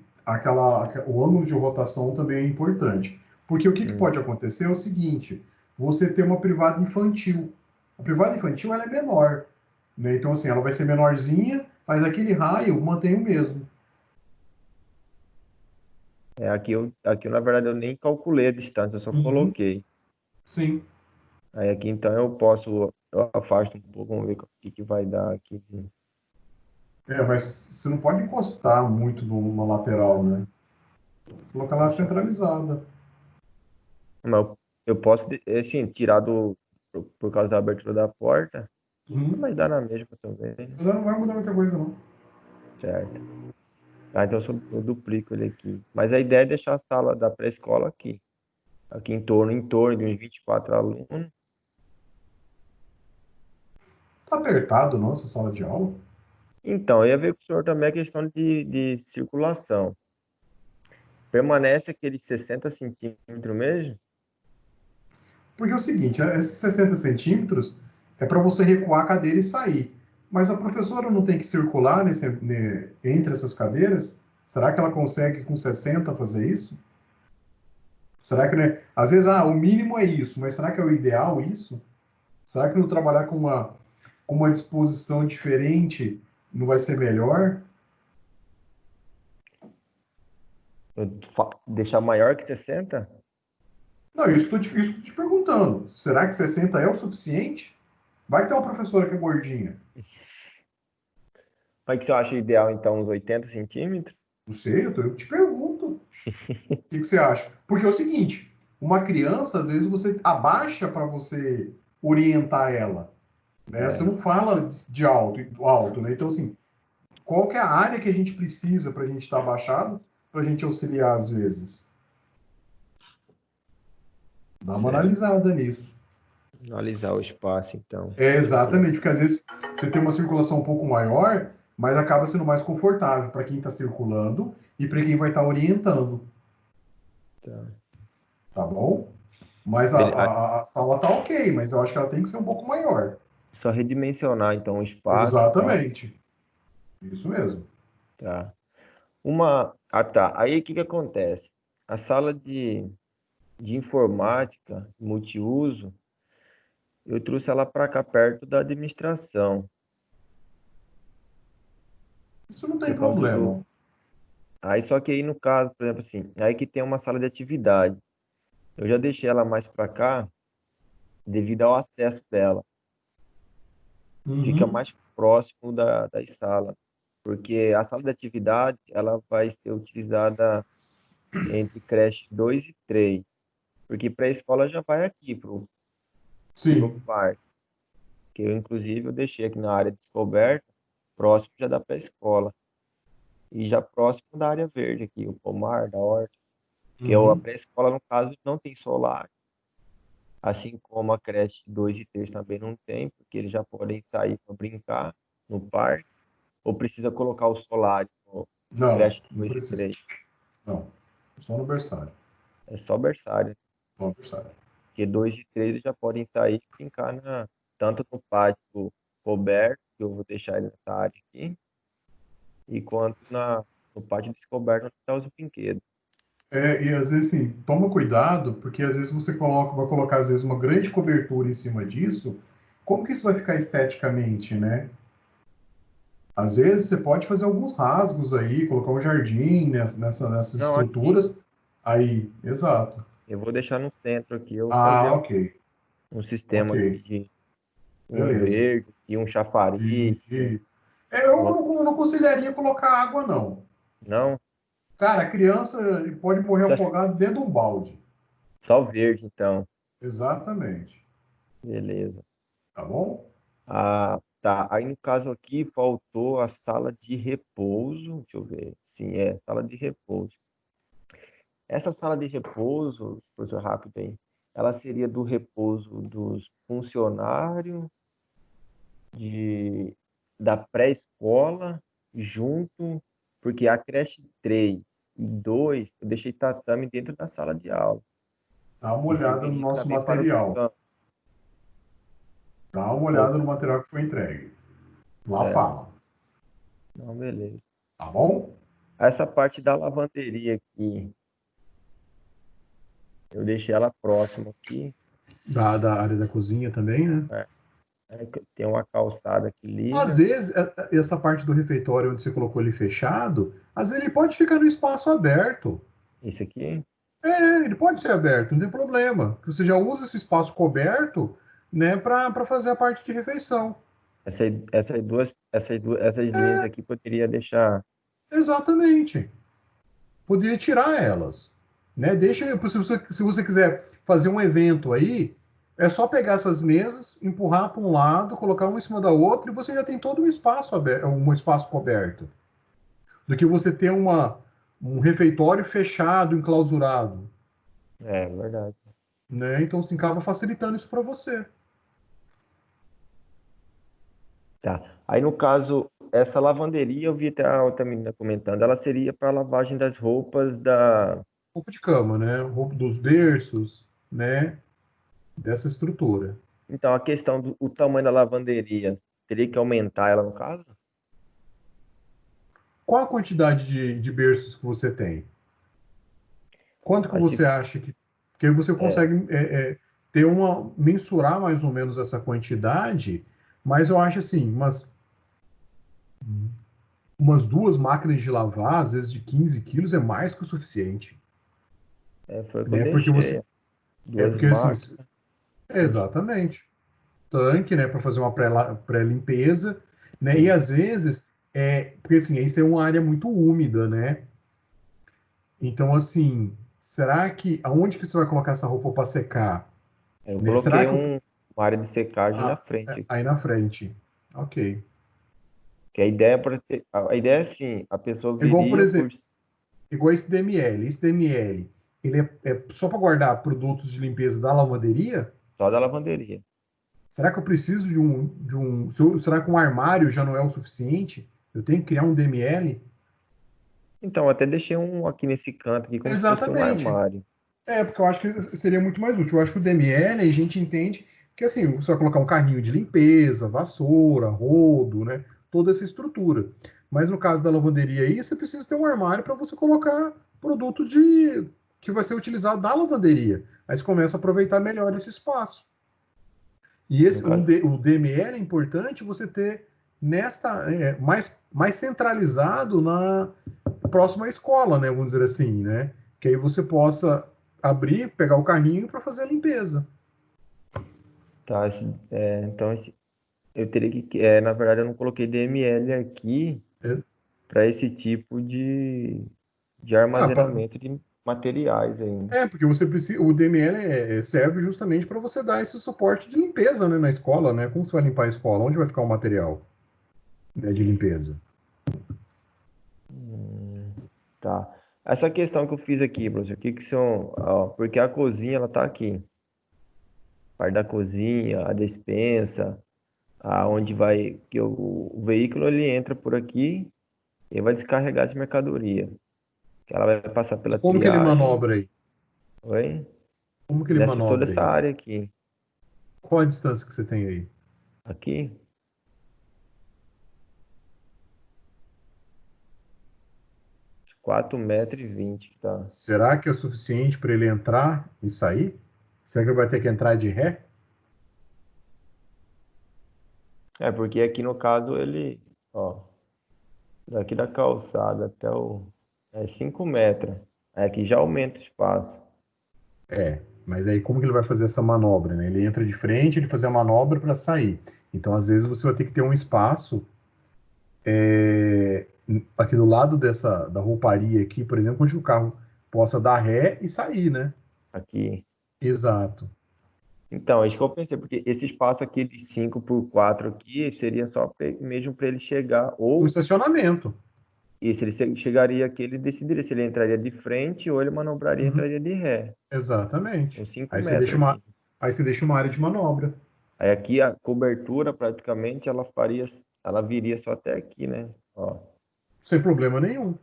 o ângulo de rotação também é importante. Porque o que Hum. pode acontecer é o seguinte: você tem uma privada infantil. A privada infantil ela é menor. Né? Então, assim, ela vai ser menorzinha, mas aquele raio mantém o mesmo. Aqui, na verdade, eu nem calculei a distância, eu só Uhum. coloquei. Sim. Aí aqui, então, eu afasto um pouco, vamos ver o que vai dar aqui. Mas você não pode encostar muito numa lateral, né? Colocar lá centralizada. Mas eu posso, assim, tirar por causa da abertura da porta, mas dá na mesma também, né? Não vai mudar muita coisa, não. Certo. Ah, então eu duplico ele aqui. Mas a ideia é deixar a sala da pré-escola aqui. Aqui em torno de uns 24 alunos. Tá apertado, não, essa sala de aula? Então, eu ia ver com o senhor também a questão de circulação. Permanece aqueles 60 centímetros mesmo? Porque é o seguinte, esses 60 centímetros é para você recuar a cadeira e sair. Mas a professora não tem que circular entre essas cadeiras? Será que ela consegue com 60 fazer isso? Será que, né? Às vezes, o mínimo é isso, mas será que é o ideal isso? Será que não trabalhar com uma disposição diferente não vai ser melhor? Deixar maior que 60? Não, isso que eu tô te perguntando. Será que 60 é o suficiente? Vai que tem uma professora que é gordinha. Mas que você acha ideal, então, uns 80 centímetros? Não sei, eu te pergunto. O que você acha? Porque é o seguinte, uma criança, às vezes, você abaixa para você orientar ela. Né? Você não fala de alto, né? Então, assim, qual que é a área que a gente precisa para a gente estar abaixado, para a gente auxiliar às vezes? Dá uma analisada nisso. Analisar o espaço, então. Exatamente, porque às vezes você tem uma circulação um pouco maior, mas acaba sendo mais confortável para quem está circulando e para quem vai estar orientando. Tá bom? Mas a sala tá ok, mas eu acho que ela tem que ser um pouco maior. Só redimensionar, então, o espaço. Exatamente. Isso mesmo. Tá. Tá. Aí o que acontece? A sala de informática, multiuso, eu trouxe ela para cá perto da administração. Isso não tem Por causa problema. Aí só que aí no caso, por exemplo assim, aí que tem uma sala de atividade. Eu já deixei ela mais para cá devido ao acesso dela. Fica Uhum. mais próximo das salas. Porque a sala de atividade, ela vai ser utilizada entre creche 2 e 3. Porque pré-escola já vai aqui pro Sim. parque. Que eu, inclusive, eu deixei aqui na área descoberta, próximo já da pré-escola. E já próximo da área verde aqui, o pomar, da horta. Que a Uhum. pré-escola, no caso, não tem solar. Assim como a creche 2 e 3 também não tem, porque eles já podem sair para brincar no parque. Ou precisa colocar o solar no Não, creche não 2 e precisa. 3. Não. Só no berçário. É só berçário. Só no berçário. Porque 2 e 3 eles já podem sair e brincar tanto no pátio coberto, que eu vou deixar ele nessa área aqui, e quanto no pátio descoberto onde está os brinquedos. E às vezes, assim, toma cuidado, porque às vezes você vai colocar, às vezes, uma grande cobertura em cima disso. Como que isso vai ficar esteticamente, né? Às vezes você pode fazer alguns rasgos aí, colocar um jardim nessas Não, aqui, estruturas. Aí, exato. eu vou deixar no centro aqui, eu vou fazer Ok, um sistema aqui ok. de um Beleza. verde e um chafariz. Eu não aconselharia colocar água, não. Não, Cara, a criança pode morrer só, afogada dentro de um balde. só verde, então. Exatamente. Beleza. Tá bom? Ah, tá. Aí no caso aqui faltou a sala de repouso. Deixa eu ver. Sim, sala de repouso. Essa sala de repouso, professor rápido aí, ela seria do repouso dos funcionários da pré-escola junto, porque a creche 3 e 2 eu deixei tatame dentro da sala de aula. Dá uma E olhada no serviria nosso também para o material. descanso. Dá uma Bom, olhada no material que foi entregue. Lá é, fala. não, beleza. Tá bom? Essa parte da lavanderia aqui, eu deixei ela próxima aqui. Da área da cozinha também, né? Tem uma calçada que Às liga. vezes, essa parte do refeitório onde você colocou ele fechado, às vezes ele pode ficar no espaço aberto. Esse aqui, Ele pode ser aberto, não tem problema. Você já usa esse espaço coberto, né, para fazer a parte de refeição. Essas linhas aqui poderia deixar. Exatamente. Poderia tirar elas, né? Deixa, se você quiser fazer um evento aí, é só pegar essas mesas, empurrar para um lado, colocar uma em cima da outra e você já tem todo um espaço aberto, um espaço coberto. Do que você ter um refeitório fechado, enclausurado, É verdade. né? Então, assim, acaba facilitando isso para você. Tá. Aí, no caso, essa lavanderia, eu vi até a outra menina comentando, ela seria para lavagem das roupas da. Roupa de cama, né? Roupa dos berços, né? Dessa estrutura. Então, a questão do o tamanho da lavanderia, teria que aumentar ela, no caso? Qual a quantidade de berços que você tem? Quanto que Aí, você acha que... Porque aí você é, consegue mensurar mais ou menos essa quantidade, mas eu acho assim, umas 2 máquinas de lavar, às vezes de 15 quilos, é mais que o suficiente. foi o que eu Né? Porque deixei. Duas porque assim, máquinas. exatamente. Tanque, né, para fazer uma pré-limpeza, né? E às vezes, porque assim, isso é uma área muito úmida, né? Então, assim, será que aonde que você vai colocar essa roupa para secar? Eu Né? Será coloquei que uma área de secagem na ah, frente. aí na frente? Ok. Que a ideia a ideia é assim, a pessoa É igual, por viria por. exemplo, igual esse DML. Esse DML, ele é só para guardar produtos de limpeza da lavanderia? Só da lavanderia. Será que eu preciso será que um armário já não é o suficiente? Eu tenho que criar um DML? Então, eu até deixei um aqui nesse canto aqui, como se fosse um Exatamente. armário. Porque eu acho que seria muito mais útil. Eu acho que o DML, a gente entende que assim, você vai colocar um carrinho de limpeza, vassoura, rodo, né? Toda essa estrutura. Mas no caso da lavanderia aí, você precisa ter um armário para você colocar produto que vai ser utilizado da lavanderia. Aí você começa a aproveitar melhor esse espaço. E No caso, o DML é importante você ter mais centralizado na próxima escola, né? Vamos dizer assim, né? Que aí você possa abrir, pegar o carrinho para fazer a limpeza. tá, então eu teria na verdade eu não coloquei DML aqui É, para esse tipo de ah, armazenamento de materiais ainda. porque você precisa, o DML serve justamente para você dar esse suporte de limpeza, né, na escola, né? Como você vai limpar a escola? Onde vai ficar o material, né, de limpeza? Tá. Essa questão que eu fiz aqui, professor, o que que são, ó, porque a cozinha ela tá aqui. Parte da cozinha, a despensa, aonde vai que o veículo ele entra por aqui e vai descarregar de mercadoria. Que ela vai passar E pela como que ele triagem, manobra aí? oi? Como que ele Nessa toda manobra essa aí? área aqui. Qual a distância que você tem aí? Aqui, 4,20 m, tá? Será que é suficiente para ele entrar e sair? Será que ele vai ter que entrar de ré? É, porque aqui no caso ele, ó, daqui da calçada até 5 metros. Aí aqui já aumenta o espaço. Mas aí como que ele vai fazer essa manobra, né? Ele entra de frente, ele fazer a manobra para sair. Então, às vezes, você vai ter que ter um espaço aqui do lado da rouparia aqui, por exemplo, onde o carro possa dar ré e sair, né? Aqui. Exato. Então, é isso que eu pensei, porque esse espaço aqui de 5 por 4 aqui seria só mesmo para ele chegar, Um ou estacionamento. isso, ele chegaria aqui, ele decidiria se ele entraria de frente ou ele manobraria e Uhum. entraria de ré. Exatamente. Com 5 Aí você deixa metros uma, aqui. aí você deixa uma área de manobra. Aí aqui a cobertura praticamente ela viria só até aqui, né? Ó, Sem problema nenhum.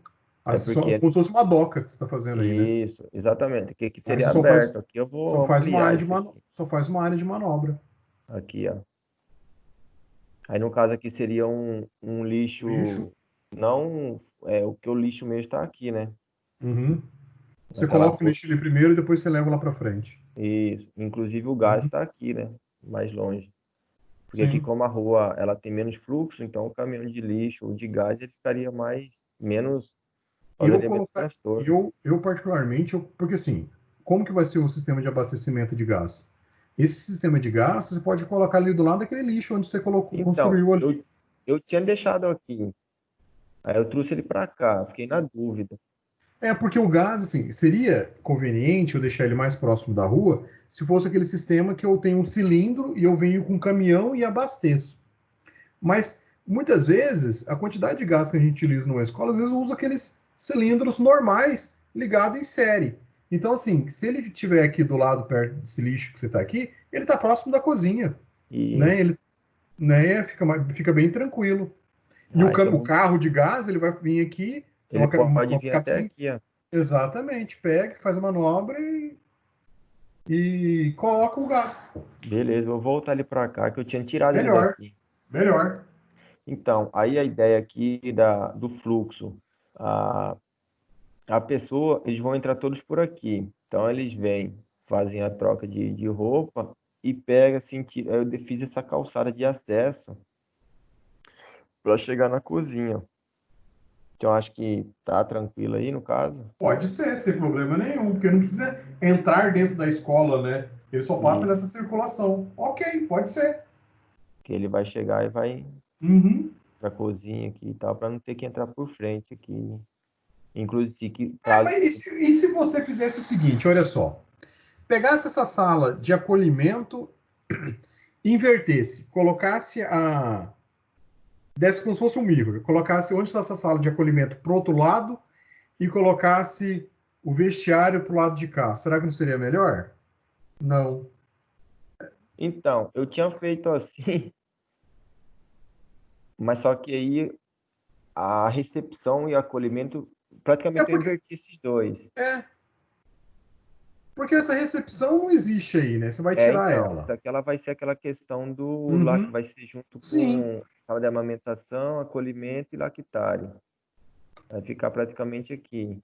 é Como porque se fosse uma doca que você está fazendo aí, né? isso, exatamente, aqui Aí seria você aberto. Aqui eu vou só faz uma ampliar área de isso aqui. só faz uma área de manobra. Aqui, ó. Aí no caso aqui seria um Lixo. lixo, não o que o lixo mesmo está aqui, né? Uhum. Você Naquela coloca o torre. lixo ali primeiro e depois você leva lá para frente. Isso. Inclusive o gás Uhum. está aqui, né? Mais longe. Porque aqui Sim. como a rua ela tem menos fluxo, então o caminhão de lixo ou de gás ele ficaria menos, Eu causaria menos colocar, transtorno. eu particularmente, porque assim, como que vai ser o sistema de abastecimento de gás? esse sistema de gás, você pode colocar ali do lado daquele lixo onde você colocou, Então, construiu ali. eu tinha deixado aqui. Aí eu trouxe ele para cá, fiquei na dúvida. É, porque o gás, assim, seria conveniente eu deixar ele mais próximo da rua se fosse aquele sistema que eu tenho um cilindro e eu venho com um caminhão e abasteço. Mas, muitas vezes, a quantidade de gás que a gente utiliza numa escola, às vezes eu uso aqueles cilindros normais ligados em série. Então, assim, se ele estiver aqui do lado, perto desse lixo que você está aqui, ele está próximo da cozinha, né? Isso. Ele, né, fica bem tranquilo. E Ah, o então carro de gás, ele vai vir aqui, tem ele uma pode vir até picapezinha. aqui, ó. Exatamente, pega, faz a manobra e coloca o gás. Beleza, vou voltar ele para cá, que eu tinha tirado ele Melhor, daqui. melhor. Então, aí a ideia aqui do fluxo, a pessoa, eles vão entrar todos por aqui. Então, eles vêm, fazem a troca de roupa e pega, assim, eu fiz essa calçada de acesso para chegar na cozinha. Então, acho que tá tranquilo aí, no caso. Pode ser, sem problema nenhum, porque não precisa entrar dentro da escola, né? Ele só passa E nessa circulação. Ok, pode ser. que ele vai chegar e vai Uhum. para a cozinha aqui e tal, para não ter que entrar por frente aqui. Inclusive, Mas e se você fizesse o seguinte, olha só. Pegasse essa sala de acolhimento, invertesse, colocasse desse como se fosse um micro, colocasse onde está essa sala de acolhimento para o outro lado e colocasse o vestiário para o lado de cá. Será que não seria melhor? Não. Então, eu tinha feito assim, mas só que aí a recepção e acolhimento, É praticamente eu porque, inverti esses dois. é, porque essa recepção não existe aí, né? Você vai É, tirar então, ela. essa aqui ela vai ser aquela questão do lá que Uhum. vai ser junto Sim. com sala de amamentação, acolhimento e lactário. Vai ficar praticamente aqui.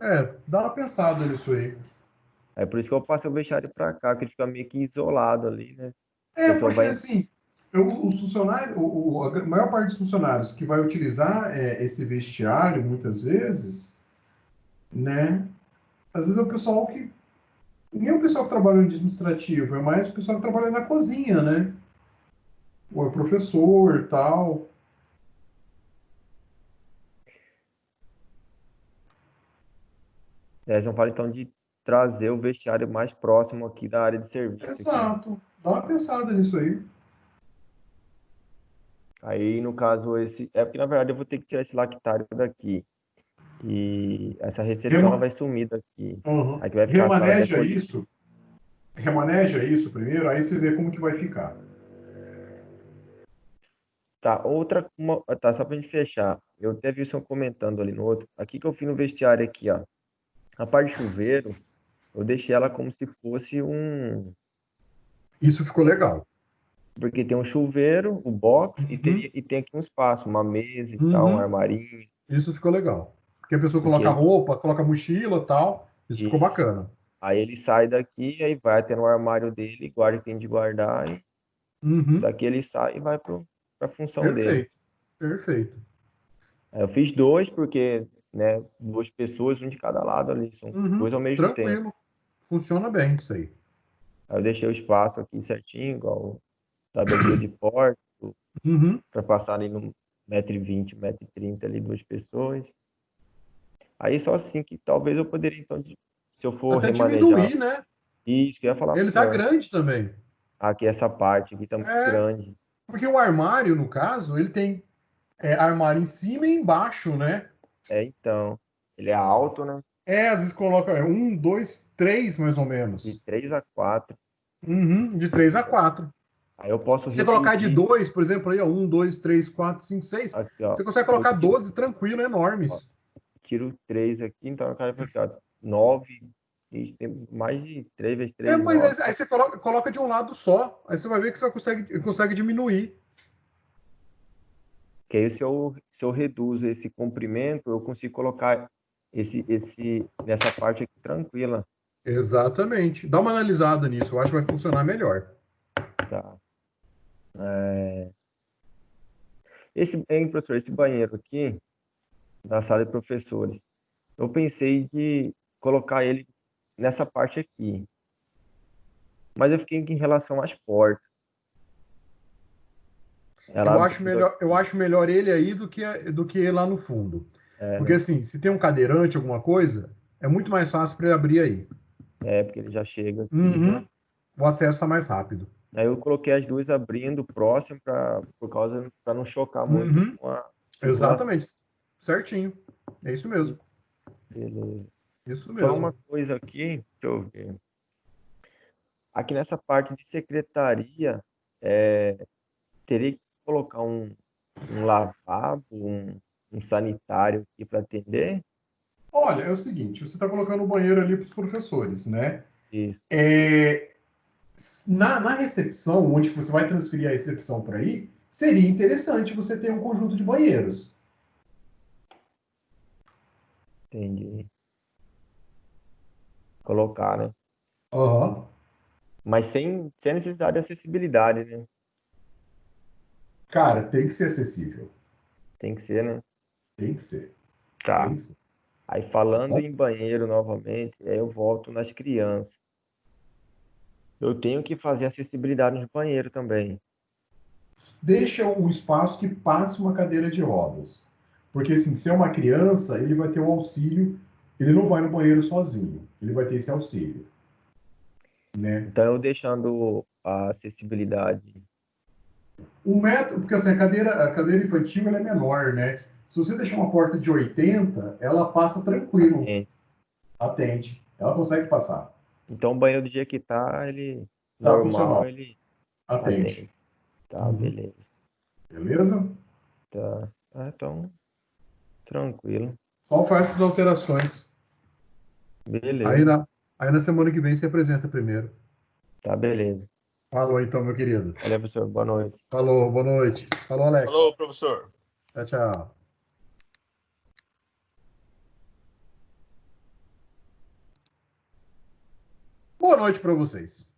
É, dá uma pensada nisso aí. É por isso que eu passei o vestiário para cá, que ele fica meio que isolado ali, né? A É, pessoa porque vai. assim, os funcionários, a maior parte dos funcionários que vai utilizar esse vestiário, muitas vezes, né? Às vezes é o pessoal que. Nem é o pessoal que trabalha no administrativo, é mais o pessoal que trabalha na cozinha, né? Ou é professor e tal. Eles vão falar então de trazer o vestiário mais próximo aqui da área de serviço aqui. Exato. Dá uma pensada nisso aí. Aí, no caso, esse. É porque, na verdade, eu vou ter que tirar esse lactário daqui. E essa recepção ela Rema- vai sumir daqui. Uhum. Aqui vai ficar a sala de Remaneja acolhimento. isso. Remaneja isso primeiro, aí você vê como que vai ficar. Tá, tá, só pra gente fechar. Eu até vi o senhor comentando ali no outro. Aqui que eu fiz no vestiário aqui, ó. A parte de chuveiro, eu deixei ela como se fosse um. Isso ficou legal. Porque tem um chuveiro, o box, Uhum. e tem aqui um espaço, uma mesa e tal, um Uhum. armarinho. Isso ficou legal. Porque a pessoa Porque coloca roupa, coloca mochila e tal. Isso ficou isso. bacana. Aí ele sai daqui, aí vai até no armário dele, guarda o que tem de guardar, e Uhum. daqui ele sai e vai pra função dele. Perfeito. Perfeito. Aí eu fiz dois, porque, né, duas pessoas, um de cada lado ali, são Uhum. dois ao mesmo tempo. Tranquilo. Funciona bem isso aí. Aí eu deixei o espaço aqui certinho, igual da abertura de porta, Uhum. para passar ali no 1,20 m, 1,30 m ali, duas pessoas. Aí só assim que talvez eu poderia, então, se eu for Até remanejar diminuir, né? isso, que eu ia falar pro Ele tá senhor. grande também. Aqui essa parte aqui tá muito É, grande. porque o armário, no caso, ele tem armário em cima e embaixo, né? É, então, ele é alto, né? Às vezes coloca um, dois, três, mais ou De menos. 3 a 4. Uhum. De 3 a 4. Aí eu posso Se você colocar de reduzir 2, por exemplo, aí, ó, 1, 2, 3, 4, 5, 6, aqui, ó. você consegue Eu colocar 12 tranquilo, ó, enormes. tiro 3 aqui, então o cara vai ficar 9, e tem mais de 3 vezes É, 3, mas 9. aí você coloca de um lado só. Aí você vai ver que você consegue diminuir. Que aí se eu reduzo esse comprimento, eu consigo colocar nessa parte aqui tranquila. Exatamente. Dá uma analisada nisso, eu acho que vai funcionar melhor. Tá. Hein, professor, esse banheiro aqui, da sala de professores, eu pensei de colocar ele nessa parte aqui. Mas eu fiquei em relação às portas. Eu acho melhor ele aí do que lá no fundo. Porque né? assim, se tem um cadeirante, alguma coisa, é muito mais fácil para ele abrir aí. Porque ele já chega aqui. Uhum. O acesso está mais rápido. Aí eu coloquei as duas abrindo próximo para não chocar muito Uhum. com a Exatamente. Certinho. É isso mesmo. Beleza. Isso Só mesmo. uma coisa aqui, deixa eu ver. Aqui nessa parte de secretaria, teria que colocar um lavabo, um sanitário aqui para atender? Olha, é o seguinte, você está colocando o banheiro ali para os professores, né? Isso, Na recepção, onde que você vai transferir a recepção para aí, seria interessante você ter um conjunto de banheiros. entendi. Colocar, né? Aham. Mas sem necessidade de acessibilidade, né? Cara, tem que ser acessível. Tem que ser, né? Tem que ser. Tem Tá. que ser. Aí falando Bom, em banheiro novamente, aí eu volto nas crianças. Eu tenho que fazer acessibilidade nos banheiros também. deixa um espaço que passe uma cadeira de rodas. Porque, assim, se é uma criança, ele vai ter um auxílio, ele não vai no banheiro sozinho, ele vai ter esse auxílio, né? Então eu deixando a acessibilidade. Um metro, porque assim, a cadeira infantil ela é menor, né? Se você deixar uma porta de 80, ela passa tranquilo, Atende. atende, ela consegue passar, Então o banheiro do dia que tá, ele tá normal, funcional, ele atende. atende. Tá, Uhum. beleza. Beleza? Tá. Então, tranquilo. Só faz essas alterações. Aí Beleza. na, aí na semana que vem você apresenta primeiro. Tá, beleza. Falou então, meu querido. Valeu, professor. Boa noite. Falou, boa noite. Falou, Alex. Falou, professor. Tchau, tchau. Boa noite para vocês.